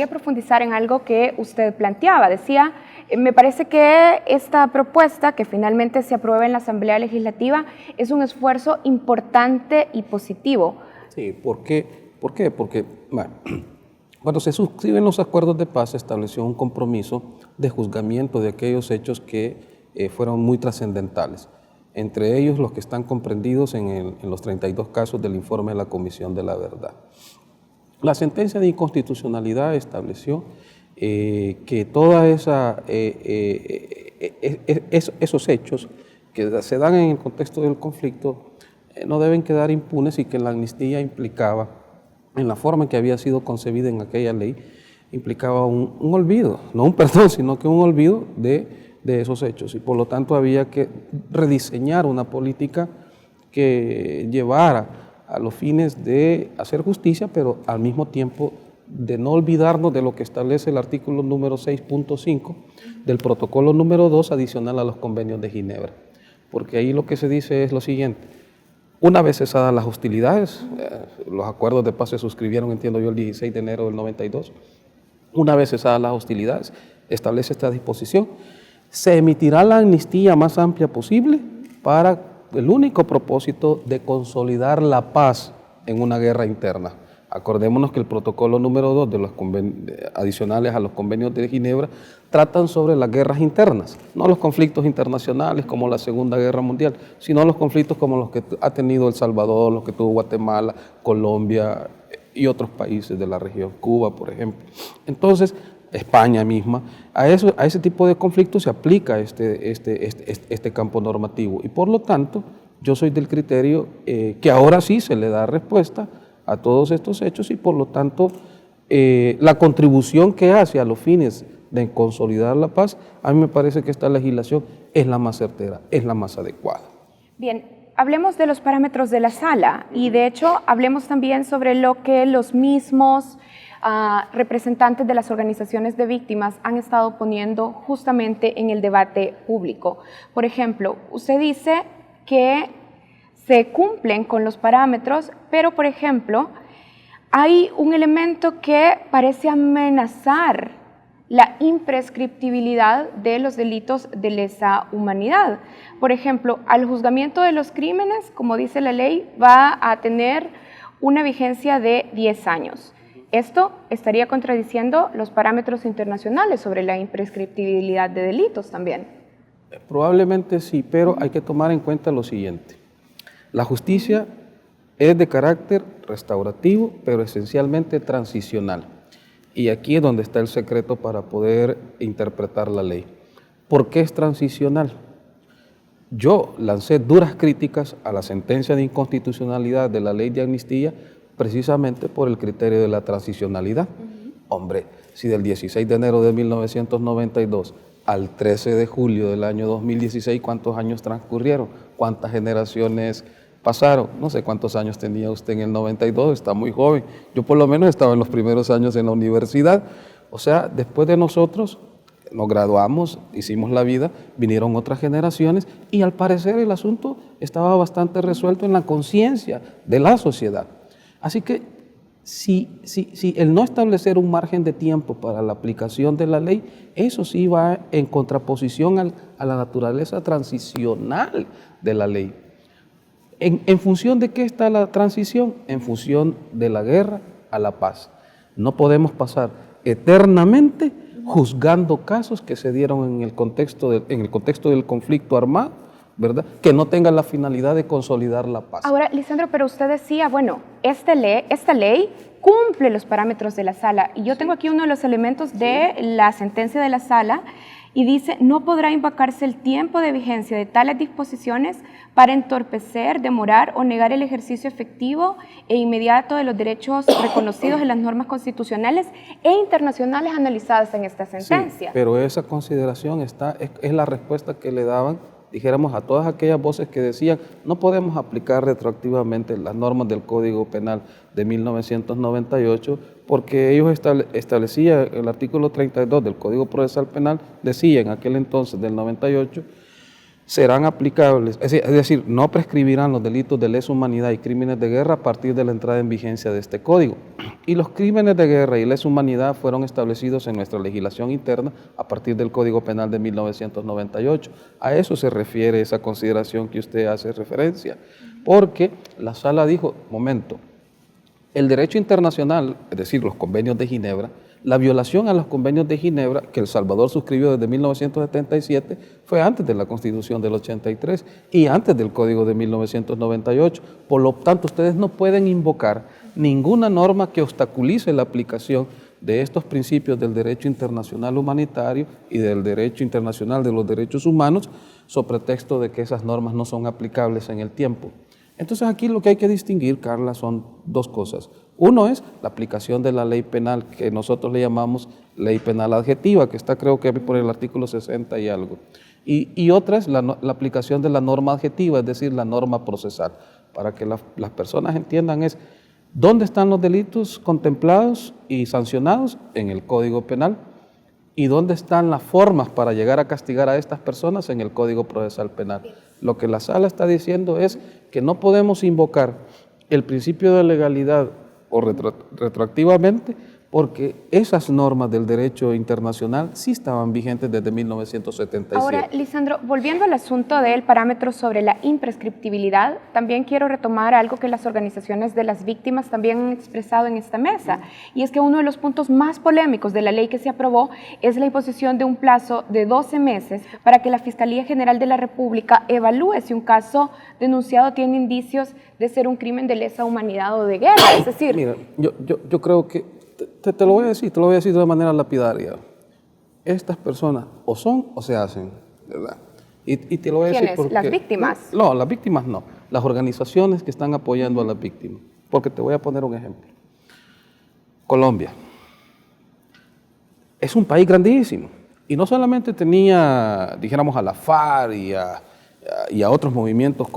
profundizar en algo que usted planteaba. Decía, me parece que esta propuesta que finalmente se aprueba en la Asamblea Legislativa es un esfuerzo importante y positivo. Sí, ¿por qué? Porque bueno, cuando se suscriben los acuerdos de paz se estableció un compromiso de juzgamiento de aquellos hechos que fueron muy trascendentales, entre ellos los que están comprendidos en los 32 casos del informe de la Comisión de la Verdad. La sentencia de inconstitucionalidad estableció que todos esos hechos que se dan en el contexto del conflicto no deben quedar impunes y que la amnistía implicaba, en la forma en que había sido concebida en aquella ley, implicaba un olvido, no un perdón, sino que un olvido de esos hechos, y por lo tanto había que rediseñar una política que llevara a los fines de hacer justicia, pero al mismo tiempo de no olvidarnos de lo que establece el artículo número 6.5 del protocolo número 2 adicional a los convenios de Ginebra, porque ahí lo que se dice es lo siguiente: una vez cesadas las hostilidades, los acuerdos de paz se suscribieron, entiendo yo, el 16 de enero del 92, una vez cesadas las hostilidades, establece esta disposición: se emitirá la amnistía más amplia posible para el único propósito de consolidar la paz en una guerra interna. Acordémonos que el protocolo número 2 de los adicionales a los convenios de Ginebra tratan sobre las guerras internas, no los conflictos internacionales como la Segunda Guerra Mundial, sino los conflictos como los que ha tenido El Salvador, los que tuvo Guatemala, Colombia y otros países de la región, Cuba, por ejemplo. Entonces, España misma, a ese tipo de conflictos se aplica este campo normativo, y por lo tanto yo soy del criterio que ahora sí se le da respuesta a todos estos hechos, y por lo tanto la contribución que hace a los fines de consolidar la paz, a mí me parece que esta legislación es la más certera, es la más adecuada. Bien, hablemos de los parámetros de la sala, y de hecho hablemos también sobre lo que los mismos representantes de las organizaciones de víctimas han estado poniendo justamente en el debate público. Por ejemplo, usted dice que se cumplen con los parámetros, pero por ejemplo, hay un elemento que parece amenazar la imprescriptibilidad de los delitos de lesa humanidad. Por ejemplo, al juzgamiento de los crímenes, como dice la ley, va a tener una vigencia de 10 años. Esto estaría contradiciendo los parámetros internacionales sobre la imprescriptibilidad de delitos también. Probablemente sí, pero hay que tomar en cuenta lo siguiente. La justicia es de carácter restaurativo, pero esencialmente transicional. Y aquí es donde está el secreto para poder interpretar la ley. ¿Por qué es transicional? yo lancé duras críticas a la sentencia de inconstitucionalidad de la ley de amnistía precisamente por el criterio de la transicionalidad. Hombre, si del 16 de enero de 1992 al 13 de julio del año 2016, ¿cuántos años transcurrieron? ¿Cuántas generaciones pasaron? No sé cuántos años tenía usted en el 92, está muy joven. Yo por lo menos estaba en los primeros años en la universidad. O sea, después de nosotros nos graduamos, hicimos la vida, vinieron otras generaciones y al parecer el asunto estaba bastante resuelto en la conciencia de la sociedad. Así que si el no establecer un margen de tiempo para la aplicación de la ley, eso sí va en contraposición a la naturaleza transicional de la ley. ¿En función de qué está la transición? En función de la guerra a la paz. No podemos pasar eternamente juzgando casos que se dieron en el contexto del conflicto armado, ¿verdad? Que no tengan la finalidad de consolidar la paz. Ahora, Lisandro, pero usted decía, bueno, esta ley cumple los parámetros de la sala. Y yo tengo aquí uno de los elementos de la sentencia de la sala y dice, no podrá invocarse el tiempo de vigencia de tales disposiciones para entorpecer, demorar o negar el ejercicio efectivo e inmediato de los derechos reconocidos en las normas constitucionales e internacionales analizadas en esta sentencia. Sí, pero esa consideración es la respuesta que le daban, dijéramos, a todas aquellas voces que decían no podemos aplicar retroactivamente las normas del Código Penal de 1998 porque ellos establecían el artículo 32 del Código Procesal Penal, decía en aquel entonces del 98, serán aplicables, es decir, no prescribirán los delitos de lesa humanidad y crímenes de guerra a partir de la entrada en vigencia de este código. Y los crímenes de guerra y lesa humanidad fueron establecidos en nuestra legislación interna a partir del Código Penal de 1998. A eso se refiere esa consideración que usted hace referencia, porque la sala dijo, momento, el derecho internacional, es decir, los convenios de Ginebra, la violación a los convenios de Ginebra, que El Salvador suscribió desde 1977, fue antes de la Constitución del 83 y antes del Código de 1998. Por lo tanto, ustedes no pueden invocar ninguna norma que obstaculice la aplicación de estos principios del derecho internacional humanitario y del derecho internacional de los derechos humanos, sobre pretexto de que esas normas no son aplicables en el tiempo. Entonces aquí lo que hay que distinguir, Carla, son dos cosas. Uno es la aplicación de la ley penal, que nosotros le llamamos ley penal adjetiva, que está creo que por el artículo 60 y algo. Y otra es la aplicación de la norma adjetiva, es decir, la norma procesal. Para que las personas entiendan es, ¿dónde están los delitos contemplados y sancionados? En el Código Penal. ¿Y dónde están las formas para llegar a castigar a estas personas? En el Código Procesal Penal. Lo que la sala está diciendo es que no podemos invocar el principio de legalidad o retroactivamente porque esas normas del derecho internacional sí estaban vigentes desde 1977. Ahora, Lisandro, volviendo al asunto del parámetro sobre la imprescriptibilidad, también quiero retomar algo que las organizaciones de las víctimas también han expresado en esta mesa, y es que uno de los puntos más polémicos de la ley que se aprobó es la imposición de un plazo de 12 meses para que la Fiscalía General de la República evalúe si un caso denunciado tiene indicios de ser un crimen de lesa humanidad o de guerra. Es decir, mira, yo creo que te lo voy a decir de una manera lapidaria. Estas personas o son o se hacen, ¿verdad? Y te lo voy a decir porque... ¿Las víctimas? No, las víctimas no. Las organizaciones que están apoyando a las víctimas. Porque te voy a poner un ejemplo. Colombia. Es un país grandísimo. Y no solamente tenía, dijéramos, a la FARC y a otros movimientos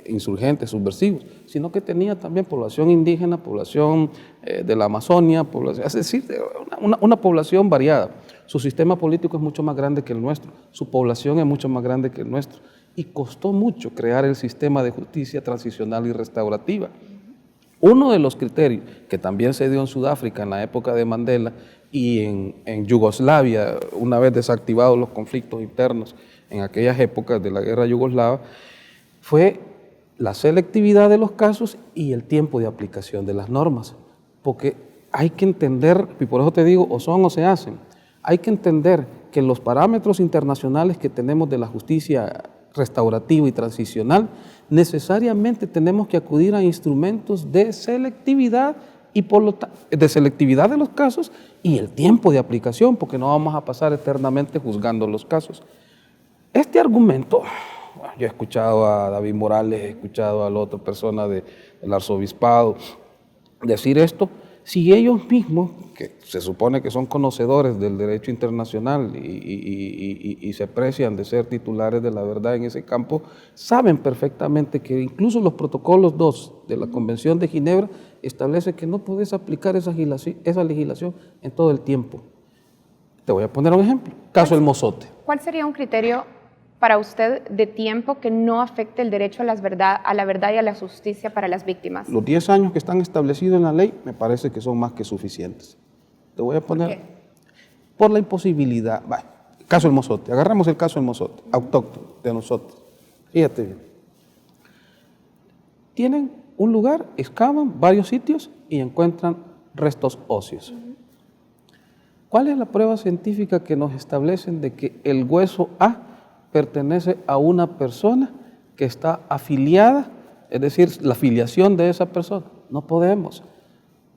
insurgentes, subversivos, sino que tenía también población indígena, población de la Amazonia, es decir, una población variada. Su sistema político es mucho más grande que el nuestro, su población es mucho más grande que el nuestro, y costó mucho crear el sistema de justicia transicional y restaurativa. Uno de los criterios que también se dio en Sudáfrica en la época de Mandela y en Yugoslavia, una vez desactivados los conflictos internos en aquellas épocas de la guerra yugoslava, fue la selectividad de los casos y el tiempo de aplicación de las normas. Porque hay que entender, y por eso te digo, o son o se hacen, hay que entender que los parámetros internacionales que tenemos de la justicia restaurativa y transicional, necesariamente tenemos que acudir a instrumentos de selectividad y de selectividad de los casos y el tiempo de aplicación, porque no vamos a pasar eternamente juzgando los casos. Este argumento, bueno, Yo he escuchado a David Morales, he escuchado a la otra persona del arzobispado decir esto. Si ellos mismos, que se supone que son conocedores del derecho internacional y se precian de ser titulares de la verdad en ese campo, saben perfectamente que incluso los protocolos 2 de la Convención de Ginebra establece que no puedes aplicar esa legislación en todo el tiempo. Te voy a poner un ejemplo, caso El Mozote. ¿Cuál sería un criterio para usted de tiempo que no afecte el derecho a la verdad y a la justicia para las víctimas? Los 10 años que están establecidos en la ley me parece que son más que suficientes. Te voy a poner... ¿Por qué? Por la imposibilidad. Caso El Mozote. Agarramos el caso El Mozote, autóctono de nosotros. Fíjate bien. Tienen un lugar, excavan varios sitios y encuentran restos óseos. ¿Cuál es la prueba científica que nos establecen de que el hueso A pertenece a una persona que está afiliada, es decir, la afiliación de esa persona? No podemos.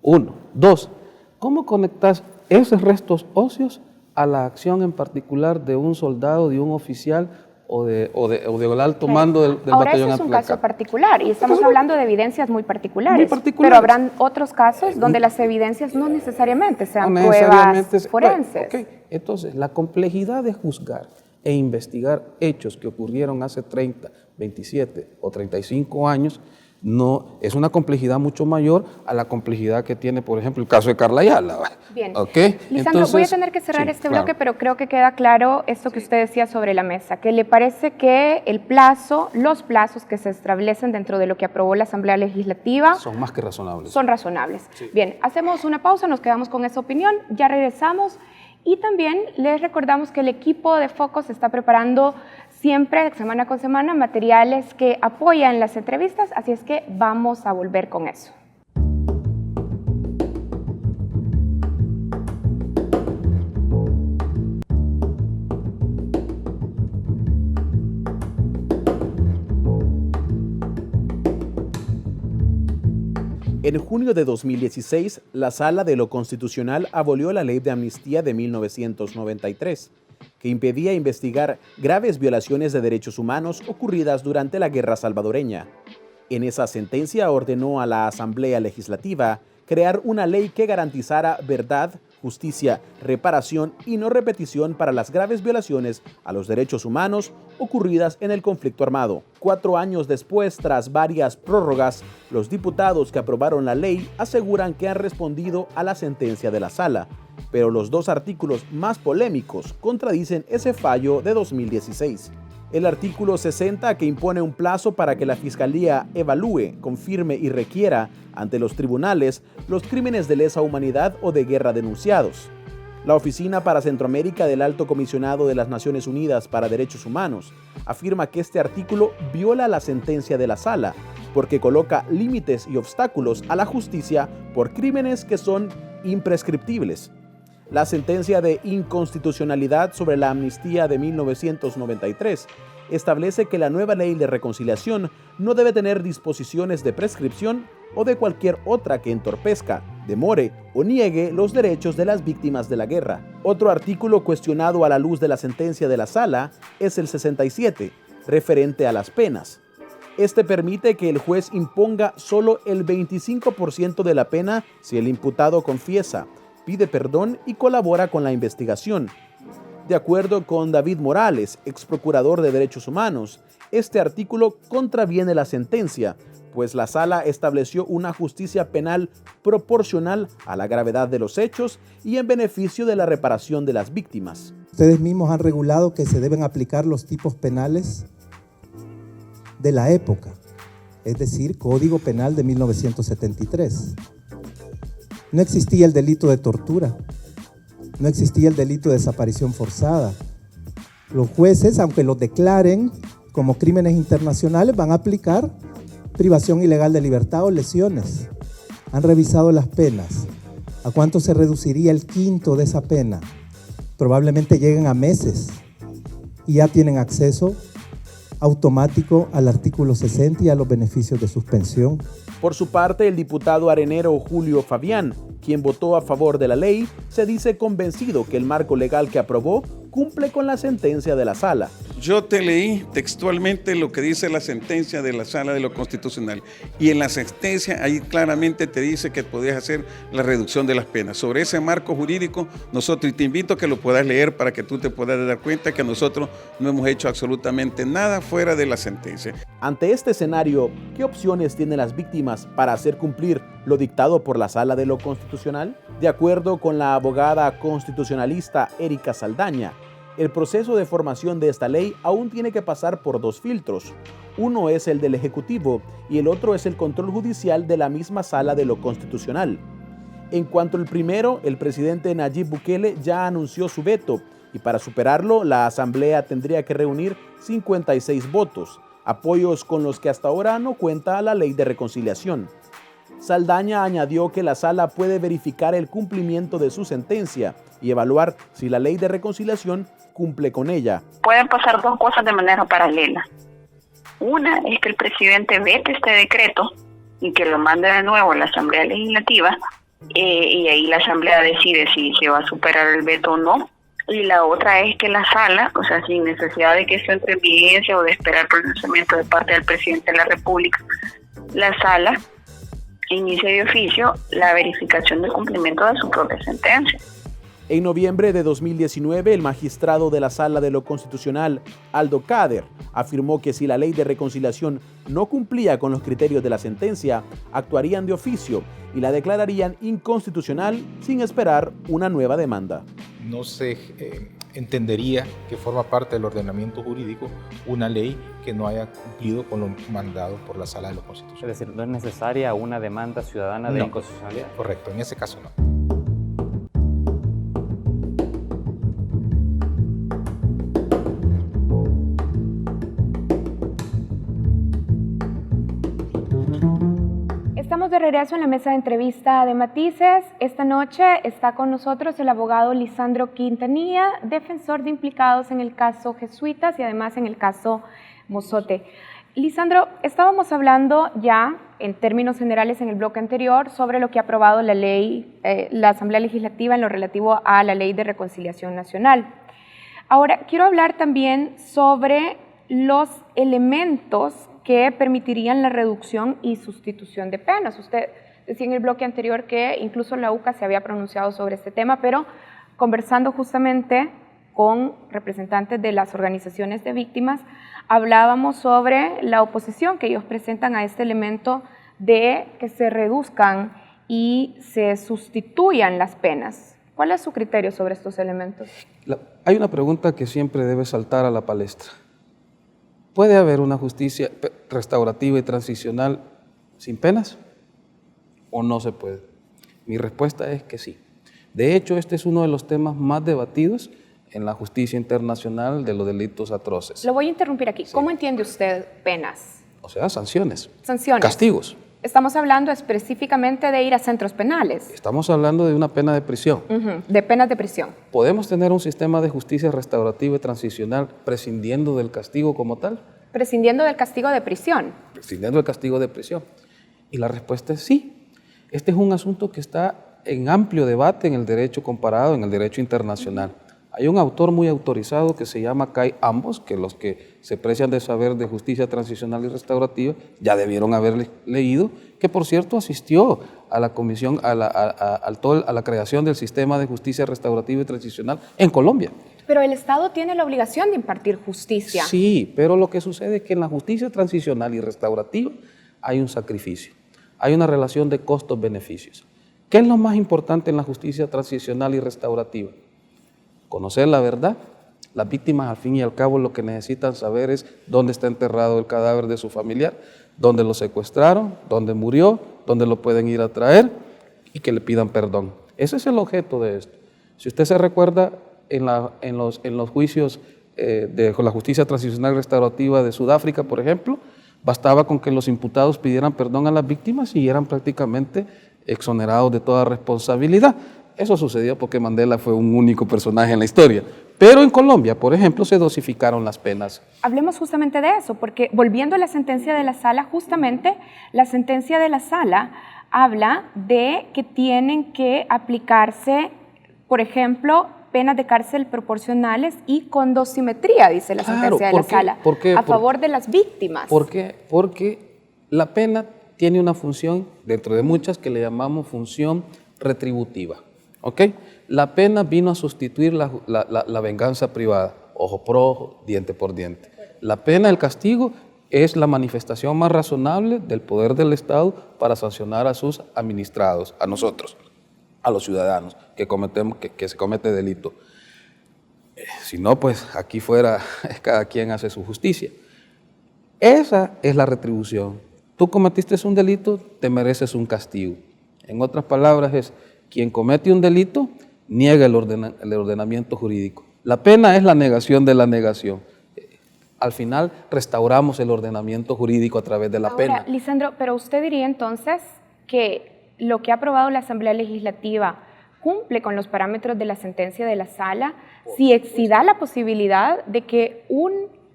1. 2. ¿Cómo conectas esos restos óseos a la acción en particular de un soldado, de un oficial o del alto mando del Ahora, batallón ese es un Atlacá? caso particular y estamos hablando de evidencias muy particulares. Muy particulares. Pero habrán otros casos donde las evidencias no necesariamente sean No necesariamente pruebas forenses. Bueno, okay. Entonces, la complejidad de juzgar e investigar hechos que ocurrieron hace 30, 27 o 35 años no es una complejidad mucho mayor a la complejidad que tiene, por ejemplo, el caso de Carla Ayala. Bien. ¿Okay? Lisandro, voy a tener que cerrar este bloque, pero creo que queda claro esto que usted decía sobre la mesa, que le parece que los plazos que se establecen dentro de lo que aprobó la Asamblea Legislativa son más que razonables. Son razonables. Sí. Bien, hacemos una pausa, nos quedamos con esa opinión, ya regresamos. Y también les recordamos que el equipo de Focus está preparando siempre, semana con semana, materiales que apoyan las entrevistas, así es que vamos a volver con eso. En junio de 2016, la Sala de lo Constitucional abolió la Ley de Amnistía de 1993, que impedía investigar graves violaciones de derechos humanos ocurridas durante la Guerra Salvadoreña. En esa sentencia ordenó a la Asamblea Legislativa crear una ley que garantizara verdad, justicia, reparación y no repetición para las graves violaciones a los derechos humanos ocurridas en el conflicto armado. 4 años después, tras varias prórrogas, los diputados que aprobaron la ley aseguran que han respondido a la sentencia de la Sala, pero los 2 artículos más polémicos contradicen ese fallo de 2016. El artículo 60, que impone un plazo para que la Fiscalía evalúe, confirme y requiera ante los tribunales los crímenes de lesa humanidad o de guerra denunciados. La Oficina para Centroamérica del Alto Comisionado de las Naciones Unidas para Derechos Humanos afirma que este artículo viola la sentencia de la Sala porque coloca límites y obstáculos a la justicia por crímenes que son imprescriptibles. La sentencia de inconstitucionalidad sobre la amnistía de 1993 establece que la nueva ley de reconciliación no debe tener disposiciones de prescripción o de cualquier otra que entorpezca, demore o niegue los derechos de las víctimas de la guerra. Otro artículo cuestionado a la luz de la sentencia de la Sala es el 67, referente a las penas. Este permite que el juez imponga solo el 25% de la pena si el imputado confiesa, pide perdón y colabora con la investigación. De acuerdo con David Morales, ex procurador de Derechos Humanos, este artículo contraviene la sentencia, pues la Sala estableció una justicia penal proporcional a la gravedad de los hechos y en beneficio de la reparación de las víctimas. Ustedes mismos han regulado que se deben aplicar los tipos penales de la época, es decir, Código Penal de 1973. No existía el delito de tortura, no existía el delito de desaparición forzada. Los jueces, aunque los declaren como crímenes internacionales, van a aplicar privación ilegal de libertad o lesiones. Han revisado las penas. ¿A cuánto se reduciría el quinto de esa pena? Probablemente lleguen a meses y ya tienen acceso automático al artículo 60 y a los beneficios de suspensión. Por su parte, el diputado arenero Julio Fabián, quien votó a favor de la ley, se dice convencido que el marco legal que aprobó cumple con la sentencia de la Sala. Yo te leí textualmente lo que dice la sentencia de la Sala de lo Constitucional, y en la sentencia ahí claramente te dice que podías hacer la reducción de las penas. Sobre ese marco jurídico, nosotros, y te invito a que lo puedas leer para que tú te puedas dar cuenta que nosotros no hemos hecho absolutamente nada fuera de la sentencia. Ante este escenario, ¿qué opciones tienen las víctimas para hacer cumplir lo dictado por la Sala de lo Constitucional? De acuerdo con la abogada constitucionalista Erika Saldaña, el proceso de formación de esta ley aún tiene que pasar por dos filtros. Uno es el del Ejecutivo y el otro es el control judicial de la misma Sala de lo Constitucional. En cuanto al primero, el presidente Nayib Bukele ya anunció su veto y para superarlo, la Asamblea tendría que reunir 56 votos, apoyos con los que hasta ahora no cuenta la Ley de Reconciliación. Saldaña añadió que la Sala puede verificar el cumplimiento de su sentencia y evaluar si la Ley de Reconciliación cumple con ella. Pueden pasar dos cosas de manera paralela. Una es que el presidente vete este decreto y que lo mande de nuevo a la Asamblea Legislativa y ahí la Asamblea decide si se va a superar el veto o no. Y la otra es que la Sala, o sea, sin necesidad de que eso entre en vigencia o de esperar pronunciamiento de parte del presidente de la República, la Sala inicia de oficio la verificación del cumplimiento de su propia sentencia. En noviembre de 2019, el magistrado de la Sala de lo Constitucional, Aldo Cader, afirmó que si la Ley de Reconciliación no cumplía con los criterios de la sentencia, actuarían de oficio y la declararían inconstitucional sin esperar una nueva demanda. No se entendería que forma parte del ordenamiento jurídico una ley que no haya cumplido con lo mandado por la Sala de lo Constitucional. Es decir, no es necesaria una demanda ciudadana de inconstitucionalidad. Correcto, en ese caso no. Estamos de regreso en la mesa de entrevista de Matices. Esta noche está con nosotros el abogado Lisandro Quintanilla, defensor de implicados en el caso Jesuitas y además en el caso Mozote. Lisandro, estábamos hablando ya en términos generales en el bloque anterior sobre lo que ha aprobado la ley, la Asamblea Legislativa en lo relativo a la Ley de Reconciliación Nacional. Ahora, quiero hablar también sobre los elementos que permitirían la reducción y sustitución de penas. Usted decía en el bloque anterior que incluso la UCA se había pronunciado sobre este tema, pero conversando justamente con representantes de las organizaciones de víctimas, hablábamos sobre la oposición que ellos presentan a este elemento de que se reduzcan y se sustituyan las penas. ¿Cuál es su criterio sobre estos elementos? Hay una pregunta que siempre debe saltar a la palestra. ¿Puede haber una justicia restaurativa y transicional sin penas? ¿O no se puede? Mi respuesta es que sí. De hecho, este es uno de los temas más debatidos en la justicia internacional de los delitos atroces. Lo voy a interrumpir aquí. Sí. ¿Cómo entiende usted penas? O sea, sanciones. Sanciones. Castigos. Estamos hablando específicamente de ir a centros penales. Estamos hablando de una pena de prisión. De penas de prisión. ¿Podemos tener un sistema de justicia restaurativa y transicional prescindiendo del castigo como tal? Prescindiendo del castigo de prisión. Prescindiendo del castigo de prisión. Y la respuesta es sí. Este es un asunto que está en amplio debate en el derecho comparado, en el derecho internacional. Hay un autor muy autorizado que se llama Kai Ambos, que los que se precian de saber de justicia transicional y restaurativa ya debieron haber leído, que por cierto asistió a la comisión, a la creación del sistema de justicia restaurativa y transicional en Colombia. Pero el Estado tiene la obligación de impartir justicia. Sí, pero lo que sucede es que en la justicia transicional y restaurativa hay un sacrificio, hay una relación de costos-beneficios. ¿Qué es lo más importante en la justicia transicional y restaurativa? Conocer la verdad. Las víctimas, al fin y al cabo, lo que necesitan saber es dónde está enterrado el cadáver de su familiar, dónde lo secuestraron, dónde murió, dónde lo pueden ir a traer y que le pidan perdón. Ese es el objeto de esto. Si usted se recuerda, en los juicios de la justicia transicional y restaurativa de Sudáfrica, por ejemplo, bastaba con que los imputados pidieran perdón a las víctimas y eran prácticamente exonerados de toda responsabilidad. Eso sucedió porque Mandela fue un único personaje en la historia. Pero en Colombia, por ejemplo, se dosificaron las penas. Hablemos justamente de eso, porque volviendo a la sentencia de la Sala, justamente la sentencia de la Sala habla de que tienen que aplicarse, por ejemplo, penas de cárcel proporcionales y con dosimetría, dice la sentencia de la Sala, a favor de las víctimas. ¿Por qué? Porque la pena tiene una función, dentro de muchas, que le llamamos función retributiva. ¿Ok? La pena vino a sustituir la venganza privada, ojo por ojo, diente por diente. La pena, el castigo, es la manifestación más razonable del poder del Estado para sancionar a sus administrados, a nosotros, a los ciudadanos que se comete delito. Si no, pues aquí fuera cada quien hace su justicia. Esa es la retribución. Tú cometiste un delito, te mereces un castigo. En otras palabras es, quien comete un delito niega el ordenamiento jurídico. La pena es la negación de la negación. Al final restauramos el ordenamiento jurídico a través de la pena. Lisandro, pero usted diría entonces que lo que ha aprobado la Asamblea Legislativa cumple con los parámetros de la sentencia de la Sala, si da la posibilidad de que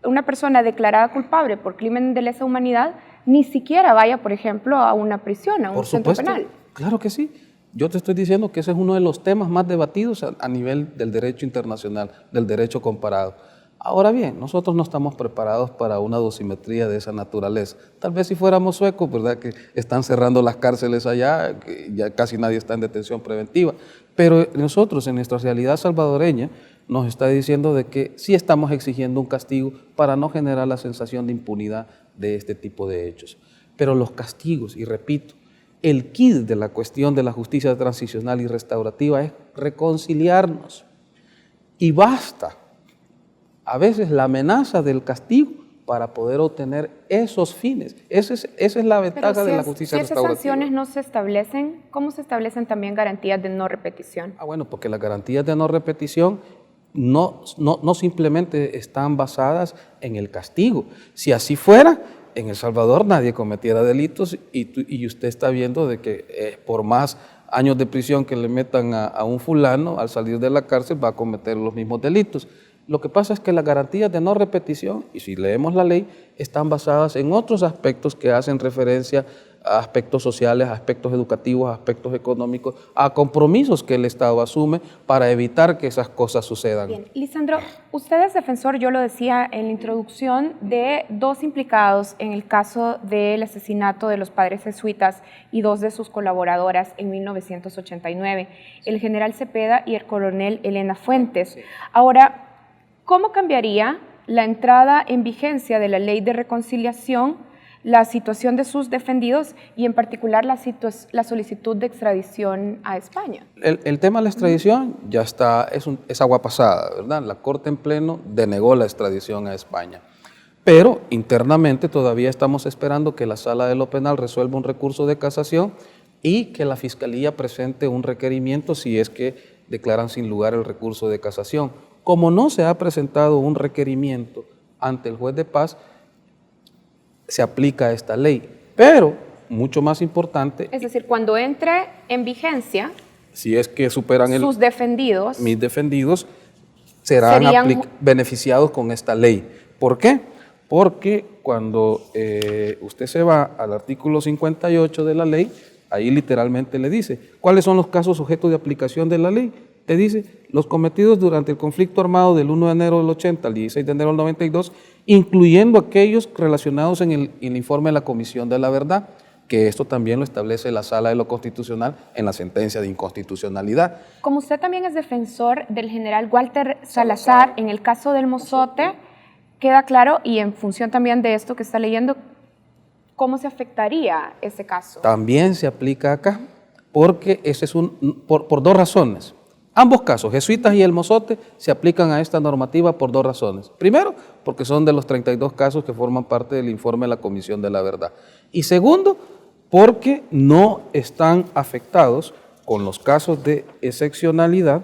una persona declarada culpable por crimen de lesa humanidad ni siquiera vaya, por ejemplo, a una prisión, a un centro penal. Claro que sí. Yo te estoy diciendo que ese es uno de los temas más debatidos a nivel del derecho internacional, del derecho comparado. Ahora bien, nosotros no estamos preparados para una dosimetría de esa naturaleza. Tal vez si fuéramos suecos, ¿verdad? Que están cerrando las cárceles allá, que ya casi nadie está en detención preventiva. Pero nosotros, en nuestra realidad salvadoreña, nos está diciendo de que sí estamos exigiendo un castigo para no generar la sensación de impunidad de este tipo de hechos. Pero los castigos, y repito, el quid de la cuestión de la justicia transicional y restaurativa es reconciliarnos. Y basta a veces la amenaza del castigo para poder obtener esos fines. Esa es la ventaja de la justicia restaurativa. Si esas sanciones no se establecen, ¿cómo se establecen también garantías de no repetición? Bueno, porque las garantías de no repetición no simplemente están basadas en el castigo. Si así fuera, en El Salvador nadie cometiera delitos y usted está viendo de que por más años de prisión que le metan a un fulano, al salir de la cárcel va a cometer los mismos delitos. Lo que pasa es que las garantías de no repetición, y si leemos la ley, están basadas en otros aspectos que hacen referencia a aspectos sociales, a aspectos educativos, a aspectos económicos, a compromisos que el Estado asume para evitar que esas cosas sucedan. Bien, Lisandro, usted es defensor, yo lo decía en la introducción, de dos implicados en el caso del asesinato de los padres jesuitas y dos de sus colaboradoras en 1989, el general Cepeda y el coronel Elena Fuentes. Ahora, ¿cómo cambiaría la entrada en vigencia de la ley de reconciliación la situación de sus defendidos y en particular la solicitud de extradición a España? El tema de la extradición ya está, es agua pasada, ¿verdad? La Corte en pleno denegó la extradición a España. Pero internamente todavía estamos esperando que la Sala de lo Penal resuelva un recurso de casación y que la Fiscalía presente un requerimiento si es que declaran sin lugar el recurso de casación. Como no se ha presentado un requerimiento ante el juez de paz, se aplica esta ley. Pero, mucho más importante... Es decir, cuando entre en vigencia, si es que superan sus defendidos... Mis defendidos serán beneficiados con esta ley. ¿Por qué? Porque cuando usted se va al artículo 58 de la ley, ahí literalmente le dice, ¿cuáles son los casos sujetos de aplicación de la ley? Te dice, los cometidos durante el conflicto armado del 1 de enero del 80 al 16 de enero del 92, incluyendo aquellos relacionados en el informe de la Comisión de la Verdad, que esto también lo establece la Sala de lo Constitucional en la sentencia de inconstitucionalidad. Como usted también es defensor del general Walter Salazar, en el caso del Mozote, queda claro, y en función también de esto que está leyendo, ¿cómo se afectaría ese caso? También se aplica acá, porque ese es por dos razones. Ambos casos, jesuitas y el Mozote, se aplican a esta normativa por dos razones. Primero, porque son de los 32 casos que forman parte del informe de la Comisión de la Verdad. Y segundo, porque no están afectados con los casos de excepcionalidad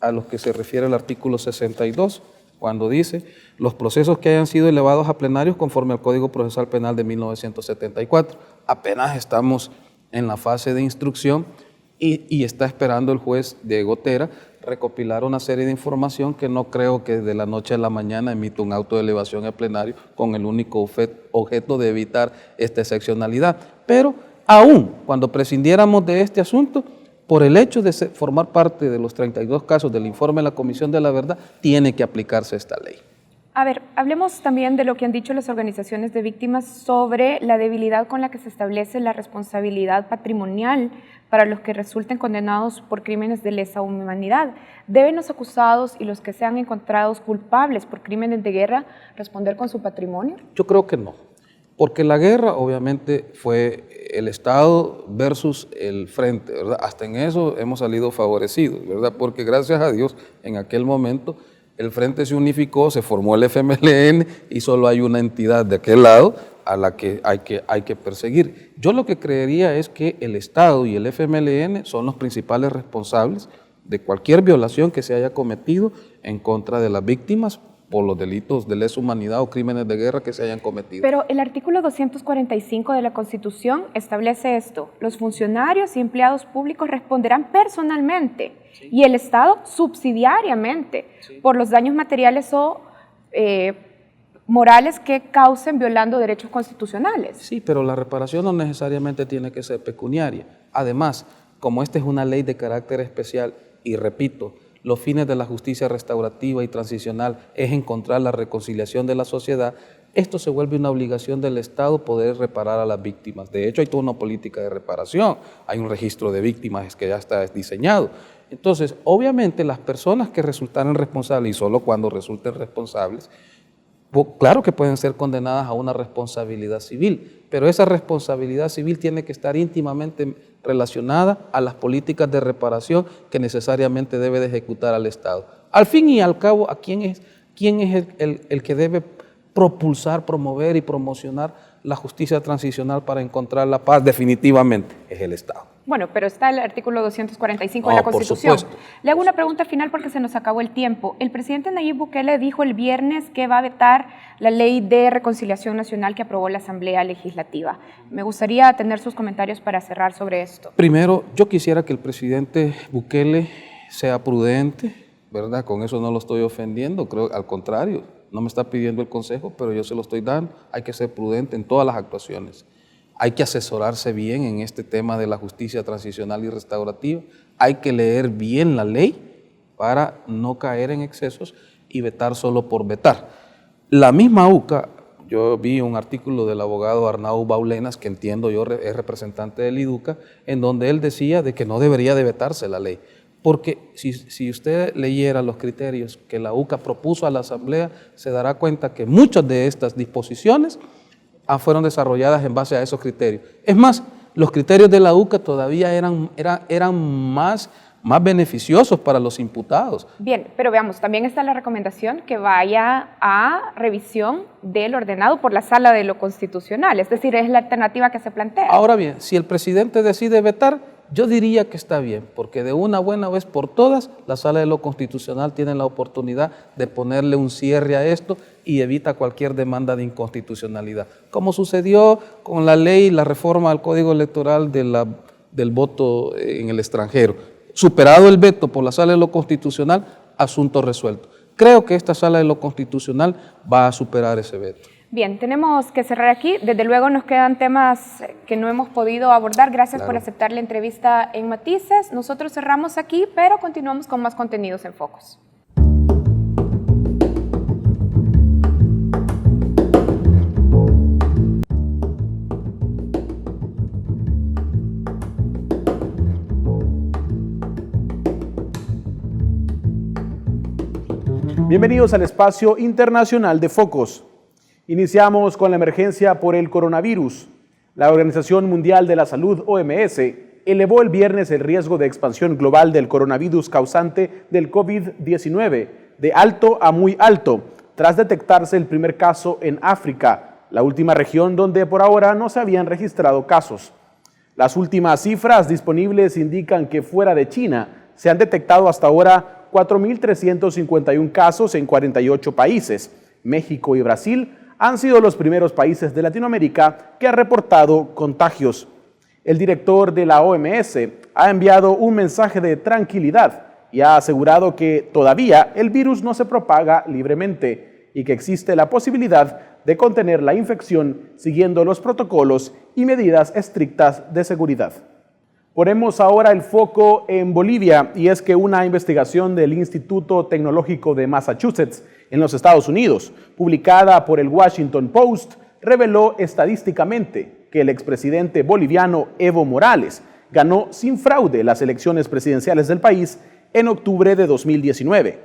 a los que se refiere el artículo 62, cuando dice los procesos que hayan sido elevados a plenarios conforme al Código Procesal Penal de 1974. Apenas estamos en la fase de instrucción y está esperando el juez Diego Tera recopilar una serie de información que no creo que de la noche a la mañana emita un auto de elevación al plenario con el único objeto de evitar esta excepcionalidad. Pero aún cuando prescindiéramos de este asunto, por el hecho de formar parte de los 32 casos del informe de la Comisión de la Verdad, tiene que aplicarse esta ley. A ver, hablemos también de lo que han dicho las organizaciones de víctimas sobre la debilidad con la que se establece la responsabilidad patrimonial para los que resulten condenados por crímenes de lesa humanidad. ¿Deben los acusados y los que sean encontrados culpables por crímenes de guerra responder con su patrimonio? Yo creo que no, porque la guerra obviamente fue el Estado versus el frente, ¿verdad? Hasta en eso hemos salido favorecidos, ¿verdad? Porque gracias a Dios en aquel momento el frente se unificó, se formó el FMLN y solo hay una entidad de aquel lado a la que hay que perseguir. Yo lo que creería es que el Estado y el FMLN son los principales responsables de cualquier violación que se haya cometido en contra de las víctimas por los delitos de lesa humanidad o crímenes de guerra que se hayan cometido. Pero el artículo 245 de la Constitución establece esto: los funcionarios y empleados públicos responderán personalmente y el Estado subsidiariamente por los daños materiales o morales que causen violando derechos constitucionales. Sí, pero la reparación no necesariamente tiene que ser pecuniaria. Además, como esta es una ley de carácter especial, y repito, los fines de la justicia restaurativa y transicional es encontrar la reconciliación de la sociedad, esto se vuelve una obligación del Estado poder reparar a las víctimas. De hecho, hay toda una política de reparación, hay un registro de víctimas que ya está diseñado. Entonces, obviamente, las personas que resultaran responsables, y solo cuando resulten responsables, claro que pueden ser condenadas a una responsabilidad civil, pero esa responsabilidad civil tiene que estar íntimamente relacionada a las políticas de reparación que necesariamente debe de ejecutar al Estado. Al fin y al cabo, ¿a quién es el que debe propulsar, promover y promocionar la justicia transicional para encontrar la paz? Definitivamente es el Estado. Bueno, pero está el artículo 245 de la Constitución. Le hago una pregunta final porque se nos acabó el tiempo. El presidente Nayib Bukele dijo el viernes que va a vetar la ley de reconciliación nacional que aprobó la Asamblea Legislativa. Me gustaría tener sus comentarios para cerrar sobre esto. Primero, yo quisiera que el presidente Bukele sea prudente, ¿verdad? Con eso no lo estoy ofendiendo, creo al contrario, no me está pidiendo el consejo, pero yo se lo estoy dando. Hay que ser prudente en todas las actuaciones. Hay que asesorarse bien en este tema de la justicia transicional y restaurativa. Hay que leer bien la ley para no caer en excesos y vetar solo por vetar. La misma UCA, yo vi un artículo del abogado Arnau Baulenas, que entiendo yo es representante del IDUCA, en donde él decía de que no debería de vetarse la ley. Porque si usted leyera los criterios que la UCA propuso a la Asamblea, se dará cuenta que muchas de estas disposiciones fueron desarrolladas en base a esos criterios. Es más, los criterios de la UCA todavía eran más beneficiosos para los imputados. Bien, pero veamos, también está la recomendación que vaya a revisión del ordenado por la Sala de lo Constitucional, es decir, es la alternativa que se plantea. Ahora bien, si el presidente decide vetar, yo diría que está bien, porque de una buena vez por todas, la Sala de lo Constitucional tiene la oportunidad de ponerle un cierre a esto y evita cualquier demanda de inconstitucionalidad, como sucedió con la ley, la reforma al Código Electoral del voto en el extranjero. Superado el veto por la Sala de lo Constitucional, asunto resuelto. Creo que esta Sala de lo Constitucional va a superar ese veto. Bien, tenemos que cerrar aquí. Desde luego nos quedan temas que no hemos podido abordar. Gracias por aceptar la entrevista en Matices. Nosotros cerramos aquí, pero continuamos con más contenidos en Focus. Bienvenidos al espacio internacional de Focus. Iniciamos con la emergencia por el coronavirus. La Organización Mundial de la Salud, OMS, elevó el viernes el riesgo de expansión global del coronavirus causante del COVID-19 de alto a muy alto, tras detectarse el primer caso en África, la última región donde por ahora no se habían registrado casos. Las últimas cifras disponibles indican que fuera de China se han detectado hasta ahora 4.351 casos en 48 países. México y Brasil han sido los primeros países de Latinoamérica que han reportado contagios. El director de la OMS ha enviado un mensaje de tranquilidad y ha asegurado que todavía el virus no se propaga libremente y que existe la posibilidad de contener la infección siguiendo los protocolos y medidas estrictas de seguridad. Ponemos ahora el foco en Bolivia, y es que una investigación del Instituto Tecnológico de Massachusetts en los Estados Unidos, publicada por el Washington Post, reveló estadísticamente que el expresidente boliviano Evo Morales ganó sin fraude las elecciones presidenciales del país en octubre de 2019.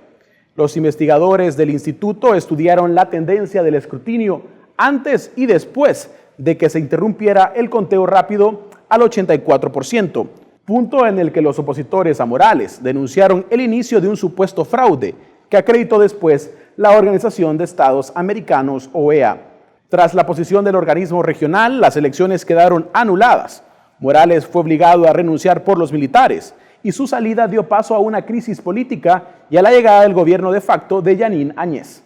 Los investigadores del instituto estudiaron la tendencia del escrutinio antes y después de que se interrumpiera el conteo rápido al 84%, punto en el que los opositores a Morales denunciaron el inicio de un supuesto fraude que acreditó después la Organización de Estados Americanos, OEA. Tras la posición del organismo regional, las elecciones quedaron anuladas. Morales fue obligado a renunciar por los militares y su salida dio paso a una crisis política y a la llegada del gobierno de facto de Yanín Áñez.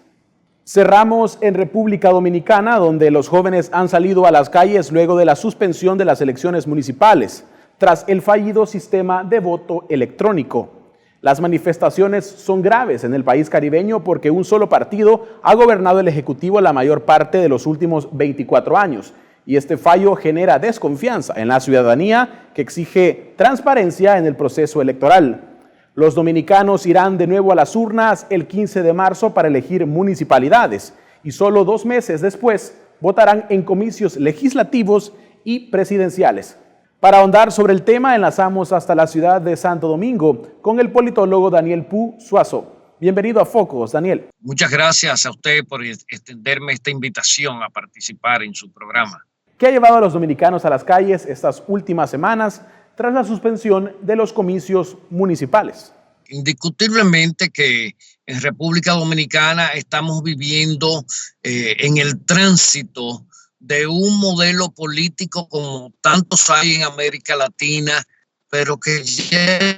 Cerramos en República Dominicana, donde los jóvenes han salido a las calles luego de la suspensión de las elecciones municipales, tras el fallido sistema de voto electrónico. Las manifestaciones son graves en el país caribeño porque un solo partido ha gobernado el Ejecutivo la mayor parte de los últimos 24 años, y este fallo genera desconfianza en la ciudadanía que exige transparencia en el proceso electoral. Los dominicanos irán de nuevo a las urnas el 15 de marzo para elegir municipalidades y solo 2 meses después votarán en comicios legislativos y presidenciales. Para ahondar sobre el tema, enlazamos hasta la ciudad de Santo Domingo con el politólogo Daniel Pu Suazo. Bienvenido a Focos, Daniel. Muchas gracias a usted por extenderme esta invitación a participar en su programa. ¿Qué ha llevado a los dominicanos a las calles estas últimas semanas tras la suspensión de los comicios municipales? Indiscutiblemente que en República Dominicana estamos viviendo en el tránsito de un modelo político como tantos hay en América Latina, pero que ya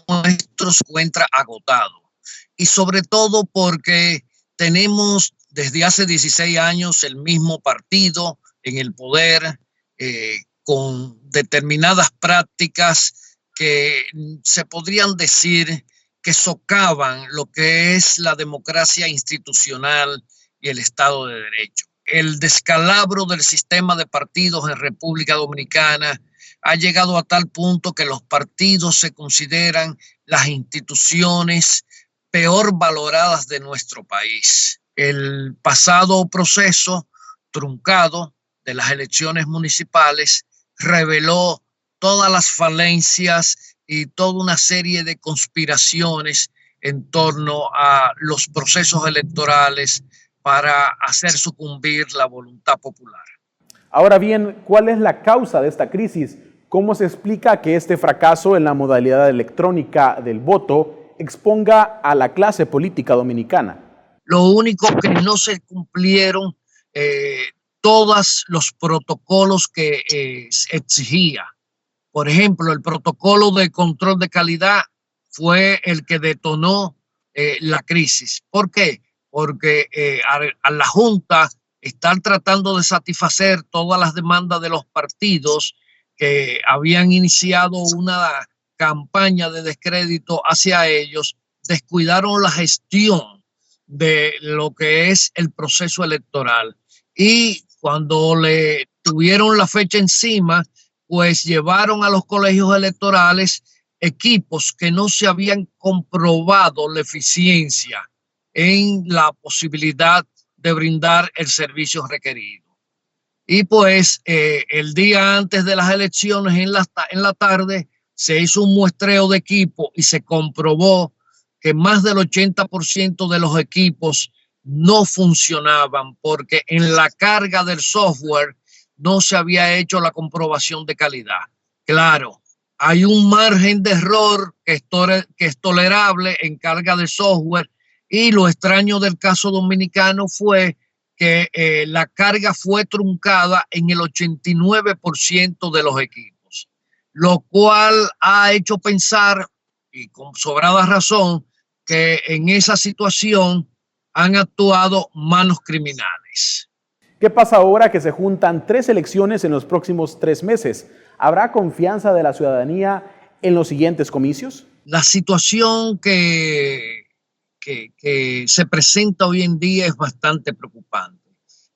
nuestro se encuentra agotado. Y sobre todo porque tenemos desde hace 16 años el mismo partido en el poder, con determinadas prácticas que se podrían decir que socavan lo que es la democracia institucional y el Estado de Derecho. El descalabro del sistema de partidos en República Dominicana ha llegado a tal punto que los partidos se consideran las instituciones peor valoradas de nuestro país. El pasado proceso truncado de las elecciones municipales reveló todas las falencias y toda una serie de conspiraciones en torno a los procesos electorales para hacer sucumbir la voluntad popular. Ahora bien, ¿cuál es la causa de esta crisis? ¿Cómo se explica que este fracaso en la modalidad electrónica del voto exponga a la clase política dominicana? Lo único que no se cumplieron todos los protocolos que exigía. Por ejemplo, el protocolo de control de calidad fue el que detonó la crisis. ¿Por qué? Porque a la Junta están tratando de satisfacer todas las demandas de los partidos que habían iniciado una campaña de descrédito hacia ellos, descuidaron la gestión de lo que es el proceso electoral. Y cuando le tuvieron la fecha encima, pues llevaron a los colegios electorales equipos que no se habían comprobado la eficiencia en la posibilidad de brindar el servicio requerido. Y pues el día antes de las elecciones en la tarde se hizo un muestreo de equipo y se comprobó que más del 80% de los equipos no funcionaban porque en la carga del software no se había hecho la comprobación de calidad. Claro, hay un margen de error que es tolerable en carga de software, y lo extraño del caso dominicano fue que la carga fue truncada en el 89% de los equipos, lo cual ha hecho pensar, y con sobrada razón, que en esa situación han actuado manos criminales. ¿Qué pasa ahora que se juntan 3 elecciones en los próximos 3 meses? ¿Habrá confianza de la ciudadanía en los siguientes comicios? La situación que se presenta hoy en día es bastante preocupante.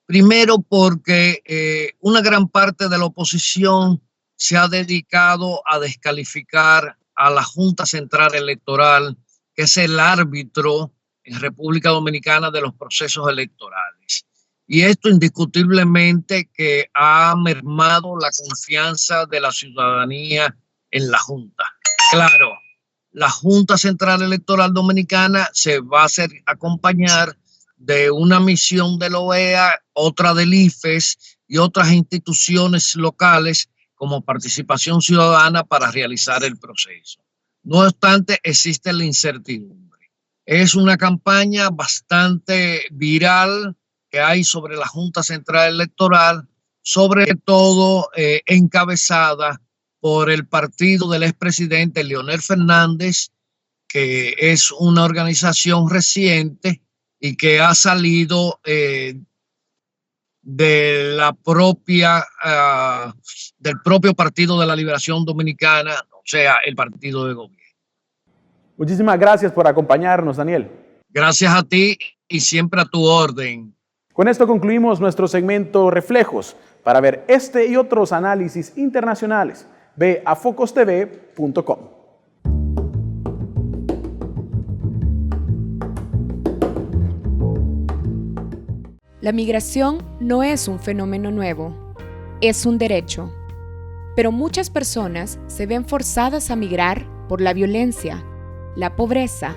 Primero porque una gran parte de la oposición se ha dedicado a descalificar a la Junta Central Electoral, que es el árbitro en República Dominicana de los procesos electorales. Y esto indiscutiblemente que ha mermado la confianza de la ciudadanía en la Junta. Claro, la Junta Central Electoral Dominicana se va a hacer acompañar de una misión de la OEA, otra del IFES y otras instituciones locales como participación ciudadana para realizar el proceso. No obstante, existe la incertidumbre. Es una campaña bastante viral que hay sobre la Junta Central Electoral, sobre todo encabezada por el partido del expresidente Leonel Fernández, que es una organización reciente y que ha salido de la propia, del propio Partido de la Liberación Dominicana, o sea, el partido de gobierno. Muchísimas gracias por acompañarnos, Daniel. Gracias a ti y siempre a tu orden. Con esto concluimos nuestro segmento Reflejos. Para ver este y otros análisis internacionales, ve a focostv.com. La migración no es un fenómeno nuevo, es un derecho. Pero muchas personas se ven forzadas a migrar por la violencia, la pobreza,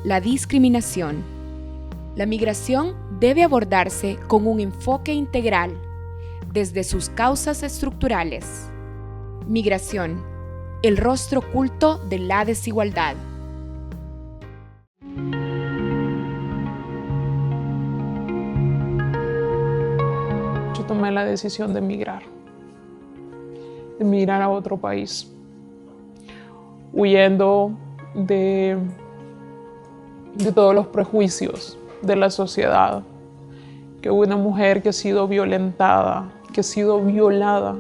la discriminación. La migración debe abordarse con un enfoque integral, desde sus causas estructurales. Migración, el rostro oculto de la desigualdad. Yo tomé la decisión de emigrar a otro país, huyendo de todos los prejuicios de la sociedad, que una mujer que ha sido violentada, que ha sido violada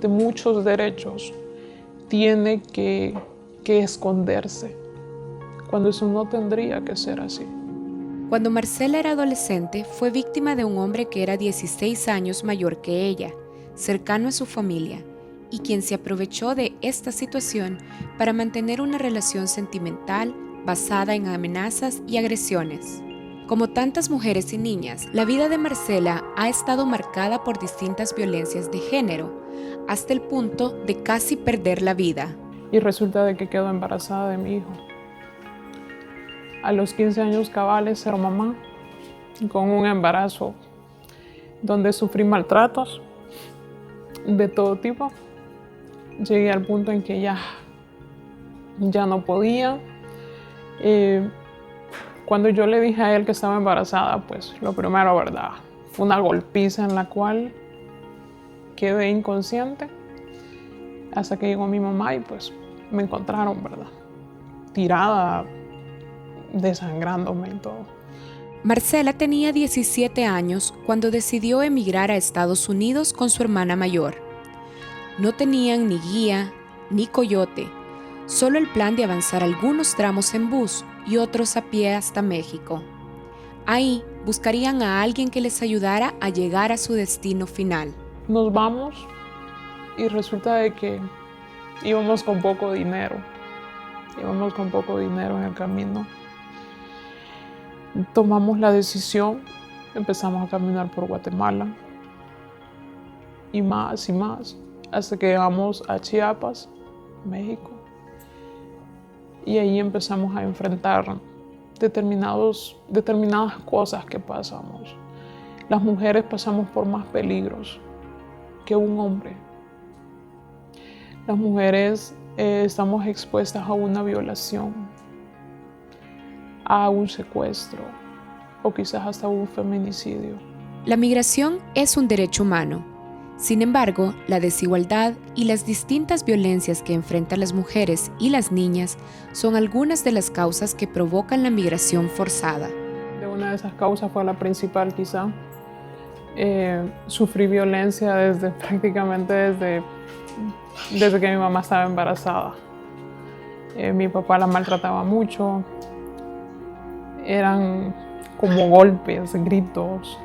de muchos derechos, tiene que esconderse, cuando eso no tendría que ser así. Cuando Marcela era adolescente, fue víctima de un hombre que era 16 años mayor que ella, cercano a su familia, y quien se aprovechó de esta situación para mantener una relación sentimental basada en amenazas y agresiones. Como tantas mujeres y niñas, la vida de Marcela ha estado marcada por distintas violencias de género, hasta el punto de casi perder la vida. Y resulta de que quedó embarazada de mi hijo. A los 15 años cabales ser mamá, con un embarazo donde sufrí maltratos de todo tipo. Llegué al punto en que ya no podía. Cuando yo le dije a él que estaba embarazada, pues lo primero, ¿verdad? Fue una golpiza en la cual quedé inconsciente hasta que llegó mi mamá y pues me encontraron, ¿verdad? Tirada, desangrándome y todo. Marcela tenía 17 años cuando decidió emigrar a Estados Unidos con su hermana mayor. No tenían ni guía ni coyote, solo el plan de avanzar algunos tramos en bus y otros a pie hasta México. Ahí buscarían a alguien que les ayudara a llegar a su destino final. Nos vamos y resulta de que íbamos con poco dinero. Íbamos con poco dinero en el camino. Tomamos la decisión, empezamos a caminar por Guatemala y más, hasta que llegamos a Chiapas, México. Y ahí empezamos a enfrentar determinadas cosas que pasamos. Las mujeres pasamos por más peligros que un hombre. Las mujeres estamos expuestas a una violación, a un secuestro o quizás hasta un feminicidio. La migración es un derecho humano. Sin embargo, la desigualdad y las distintas violencias que enfrentan las mujeres y las niñas son algunas de las causas que provocan la migración forzada. Una de esas causas fue la principal quizá. Sufrí violencia prácticamente desde que mi mamá estaba embarazada. Mi papá la maltrataba mucho. Eran como golpes, gritos,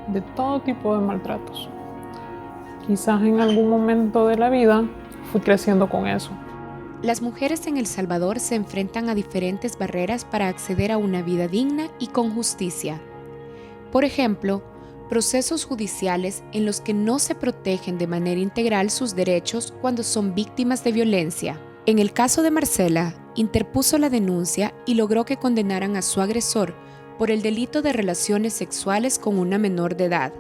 de todo tipo de maltratos. quizás en algún momento de la vida fui creciendo con eso. Las mujeres en El Salvador se enfrentan a diferentes barreras para acceder a una vida digna y con justicia. Por ejemplo, procesos judiciales en los que no se protegen de manera integral sus derechos cuando son víctimas de violencia. En el caso de Marcela, interpuso la denuncia y logró que condenaran a su agresor por el delito de relaciones sexuales con una menor de edad.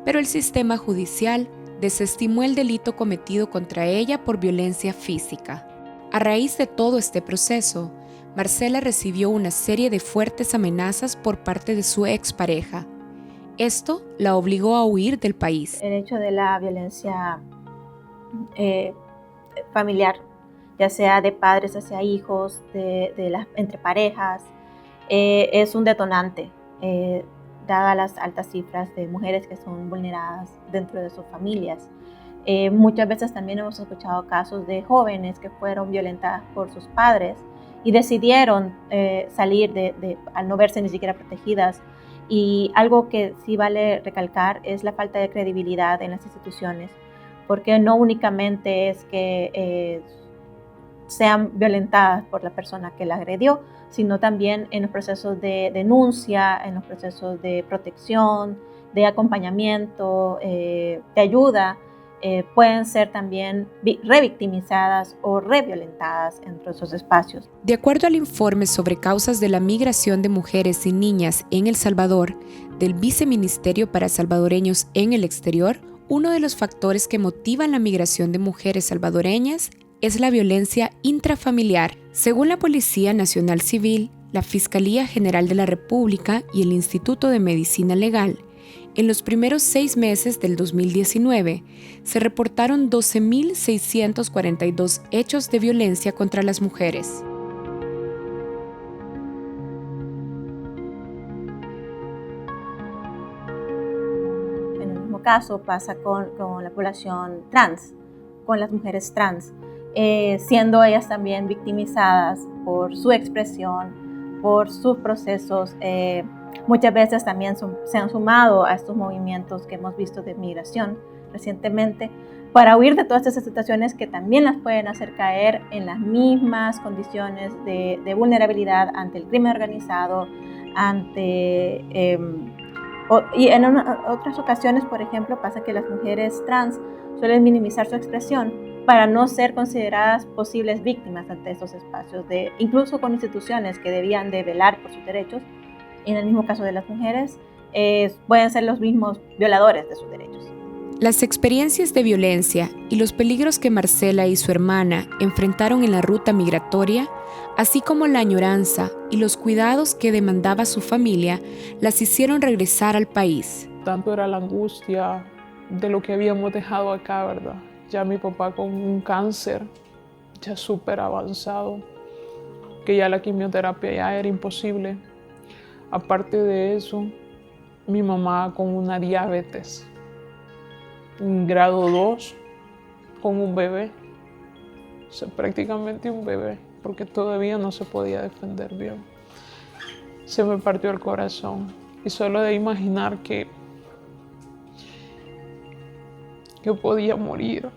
Pero el sistema judicial desestimó el delito cometido contra ella por violencia física. A raíz de todo este proceso, Marcela recibió una serie de fuertes amenazas por parte de su expareja. Esto la obligó a huir del país. El hecho de la violencia familiar, ya sea de padres hacia hijos, entre parejas, es un detonante, dadas las altas cifras de mujeres que son vulneradas dentro de sus familias. Muchas veces también hemos escuchado casos de jóvenes que fueron violentadas por sus padres y decidieron salir al no verse ni siquiera protegidas. Y algo que sí vale recalcar es la falta de credibilidad en las instituciones, porque no únicamente es que sean violentadas por la persona que la agredió, sino también en los procesos de denuncia, en los procesos de protección, de acompañamiento, de ayuda, pueden ser también revictimizadas o reviolentadas en esos espacios. De acuerdo al informe sobre causas de la migración de mujeres y niñas en El Salvador, del Viceministerio para Salvadoreños en el Exterior, uno de los factores que motivan la migración de mujeres salvadoreñas es la violencia intrafamiliar. Según la Policía Nacional Civil, la Fiscalía General de la República y el Instituto de Medicina Legal, en los primeros 6 meses del 2019, se reportaron 12.642 hechos de violencia contra las mujeres. En el mismo caso pasa con la población trans, con las mujeres trans, siendo ellas también victimizadas por su expresión, por sus procesos. Muchas veces también se han sumado a estos movimientos que hemos visto de migración recientemente para huir de todas estas situaciones que también las pueden hacer caer en las mismas condiciones de vulnerabilidad ante el crimen organizado, y en otras ocasiones, por ejemplo, pasa que las mujeres trans suelen minimizar su expresión para no ser consideradas posibles víctimas ante estos espacios, incluso con instituciones que debían de velar por sus derechos. En el mismo caso de las mujeres, pueden ser los mismos violadores de sus derechos. Las experiencias de violencia y los peligros que Marcela y su hermana enfrentaron en la ruta migratoria, así como la añoranza y los cuidados que demandaba su familia, las hicieron regresar al país. Tanto era la angustia de lo que habíamos dejado acá, ¿verdad? Ya mi papá con un cáncer ya súper avanzado, que ya la quimioterapia ya era imposible. Aparte de eso, mi mamá con una diabetes, en grado 2, con un bebé, o sea, prácticamente un bebé, porque todavía no se podía defender bien. Se me partió el corazón y solo de imaginar que podía morir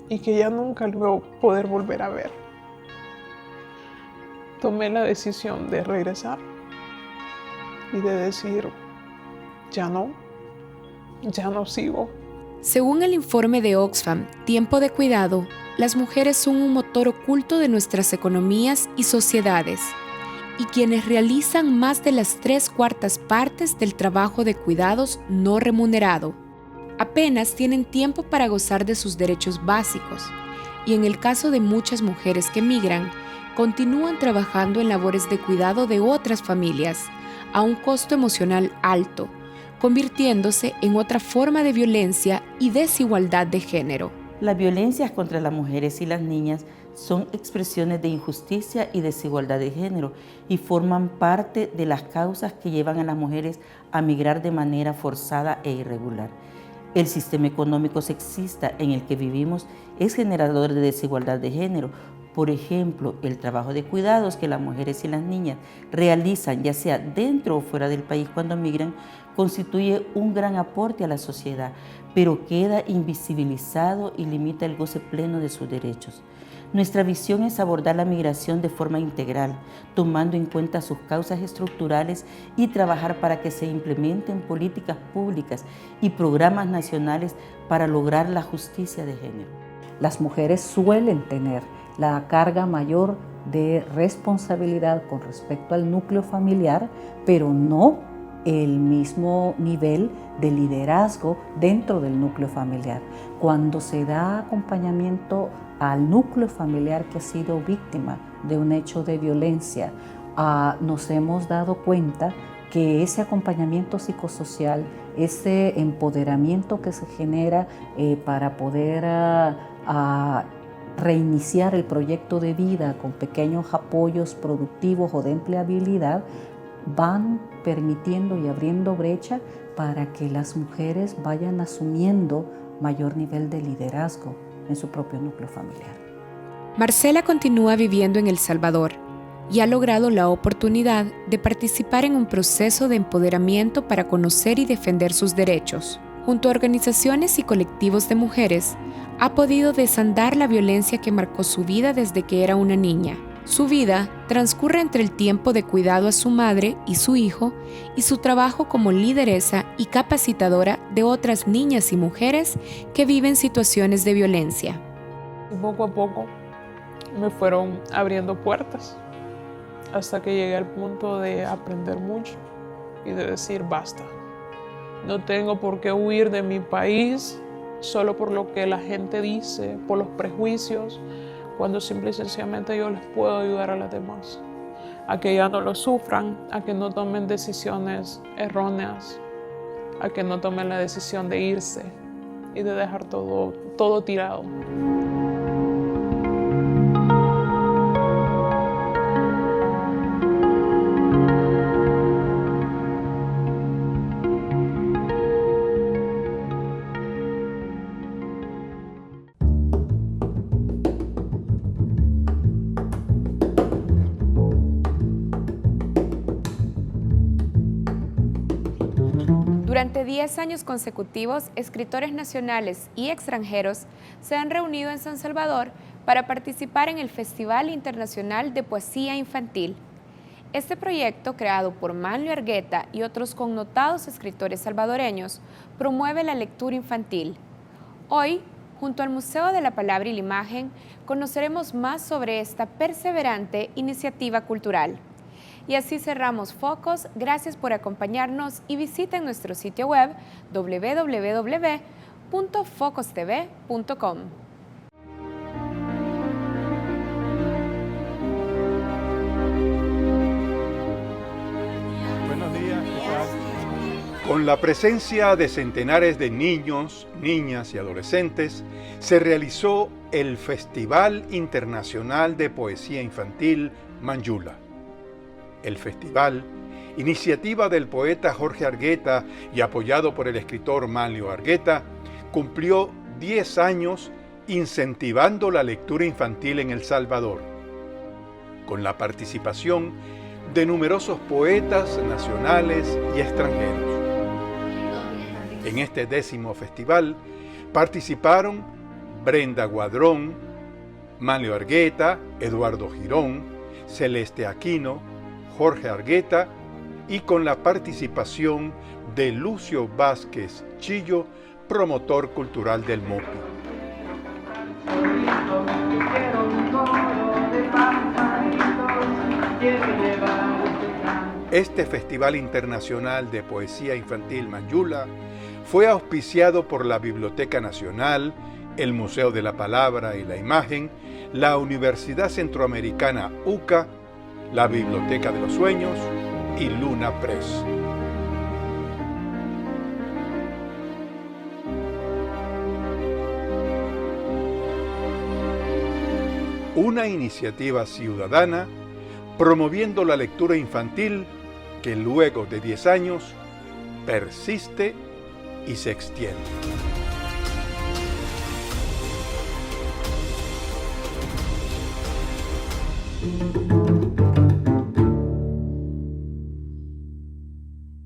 y que ya nunca lo iba a poder volver a ver, tomé la decisión de regresar y de decir, ya no sigo. Según el informe de Oxfam, Tiempo de Cuidado, las mujeres son un motor oculto de nuestras economías y sociedades, y quienes realizan más de las 3/4 partes del trabajo de cuidados no remunerado. Apenas tienen tiempo para gozar de sus derechos básicos, y en el caso de muchas mujeres que migran, continúan trabajando en labores de cuidado de otras familias, a un costo emocional alto, convirtiéndose en otra forma de violencia y desigualdad de género. Las violencias contra las mujeres y las niñas son expresiones de injusticia y desigualdad de género y forman parte de las causas que llevan a las mujeres a migrar de manera forzada e irregular. El sistema económico sexista en el que vivimos es generador de desigualdad de género, Por ejemplo, el trabajo de cuidados que las mujeres y las niñas realizan, ya sea dentro o fuera del país cuando migran, constituye un gran aporte a la sociedad, pero queda invisibilizado y limita el goce pleno de sus derechos. Nuestra visión es abordar la migración de forma integral, tomando en cuenta sus causas estructurales y trabajar para que se implementen políticas públicas y programas nacionales para lograr la justicia de género. Las mujeres suelen tener la carga mayor de responsabilidad con respecto al núcleo familiar, pero no el mismo nivel de liderazgo dentro del núcleo familiar. Cuando se da acompañamiento al núcleo familiar que ha sido víctima de un hecho de violencia, nos hemos dado cuenta que ese acompañamiento psicosocial, ese empoderamiento que se genera para poder reiniciar el proyecto de vida con pequeños apoyos productivos o de empleabilidad, van permitiendo y abriendo brecha para que las mujeres vayan asumiendo mayor nivel de liderazgo en su propio núcleo familiar. Marcela continúa viviendo en El Salvador y ha logrado la oportunidad de participar en un proceso de empoderamiento para conocer y defender sus derechos. Junto a organizaciones y colectivos de mujeres, ha podido desandar la violencia que marcó su vida desde que era una niña. Su vida transcurre entre el tiempo de cuidado a su madre y su hijo y su trabajo como lideresa y capacitadora de otras niñas y mujeres que viven situaciones de violencia. Poco a poco me fueron abriendo puertas hasta que llegué al punto de aprender mucho y de decir basta. No tengo por qué huir de mi país solo por lo que la gente dice, por los prejuicios, cuando simple y sencillamente yo les puedo ayudar a las demás, a que ya no lo sufran, a que no tomen decisiones erróneas, a que no tomen la decisión de irse y de dejar todo tirado. Durante 10 años consecutivos, escritores nacionales y extranjeros se han reunido en San Salvador para participar en el Festival Internacional de Poesía Infantil. Este proyecto, creado por Manlio Argueta y otros connotados escritores salvadoreños, promueve la lectura infantil. Hoy, junto al Museo de la Palabra y la Imagen, conoceremos más sobre esta perseverante iniciativa cultural. Y así cerramos Focos. Gracias por acompañarnos y visiten nuestro sitio web www.focostv.com. Buenos días, ¿qué tal? Con la presencia de centenares de niños, niñas y adolescentes, se realizó el Festival Internacional de Poesía Infantil Manjula. El festival, iniciativa del poeta Jorge Argueta y apoyado por el escritor Manlio Argueta, cumplió 10 años incentivando la lectura infantil en El Salvador, con la participación de numerosos poetas nacionales y extranjeros. En este 10º festival participaron Brenda Guadrón, Manlio Argueta, Eduardo Girón, Celeste Aquino, Jorge Argueta y con la participación de Lucio Vázquez Chillo, promotor cultural del MOPI. Este Festival Internacional de Poesía Infantil Manjula fue auspiciado por la Biblioteca Nacional, el Museo de la Palabra y la Imagen, la Universidad Centroamericana UCA, la Biblioteca de los Sueños y Luna Press. Una iniciativa ciudadana promoviendo la lectura infantil que luego de 10 años persiste y se extiende. México.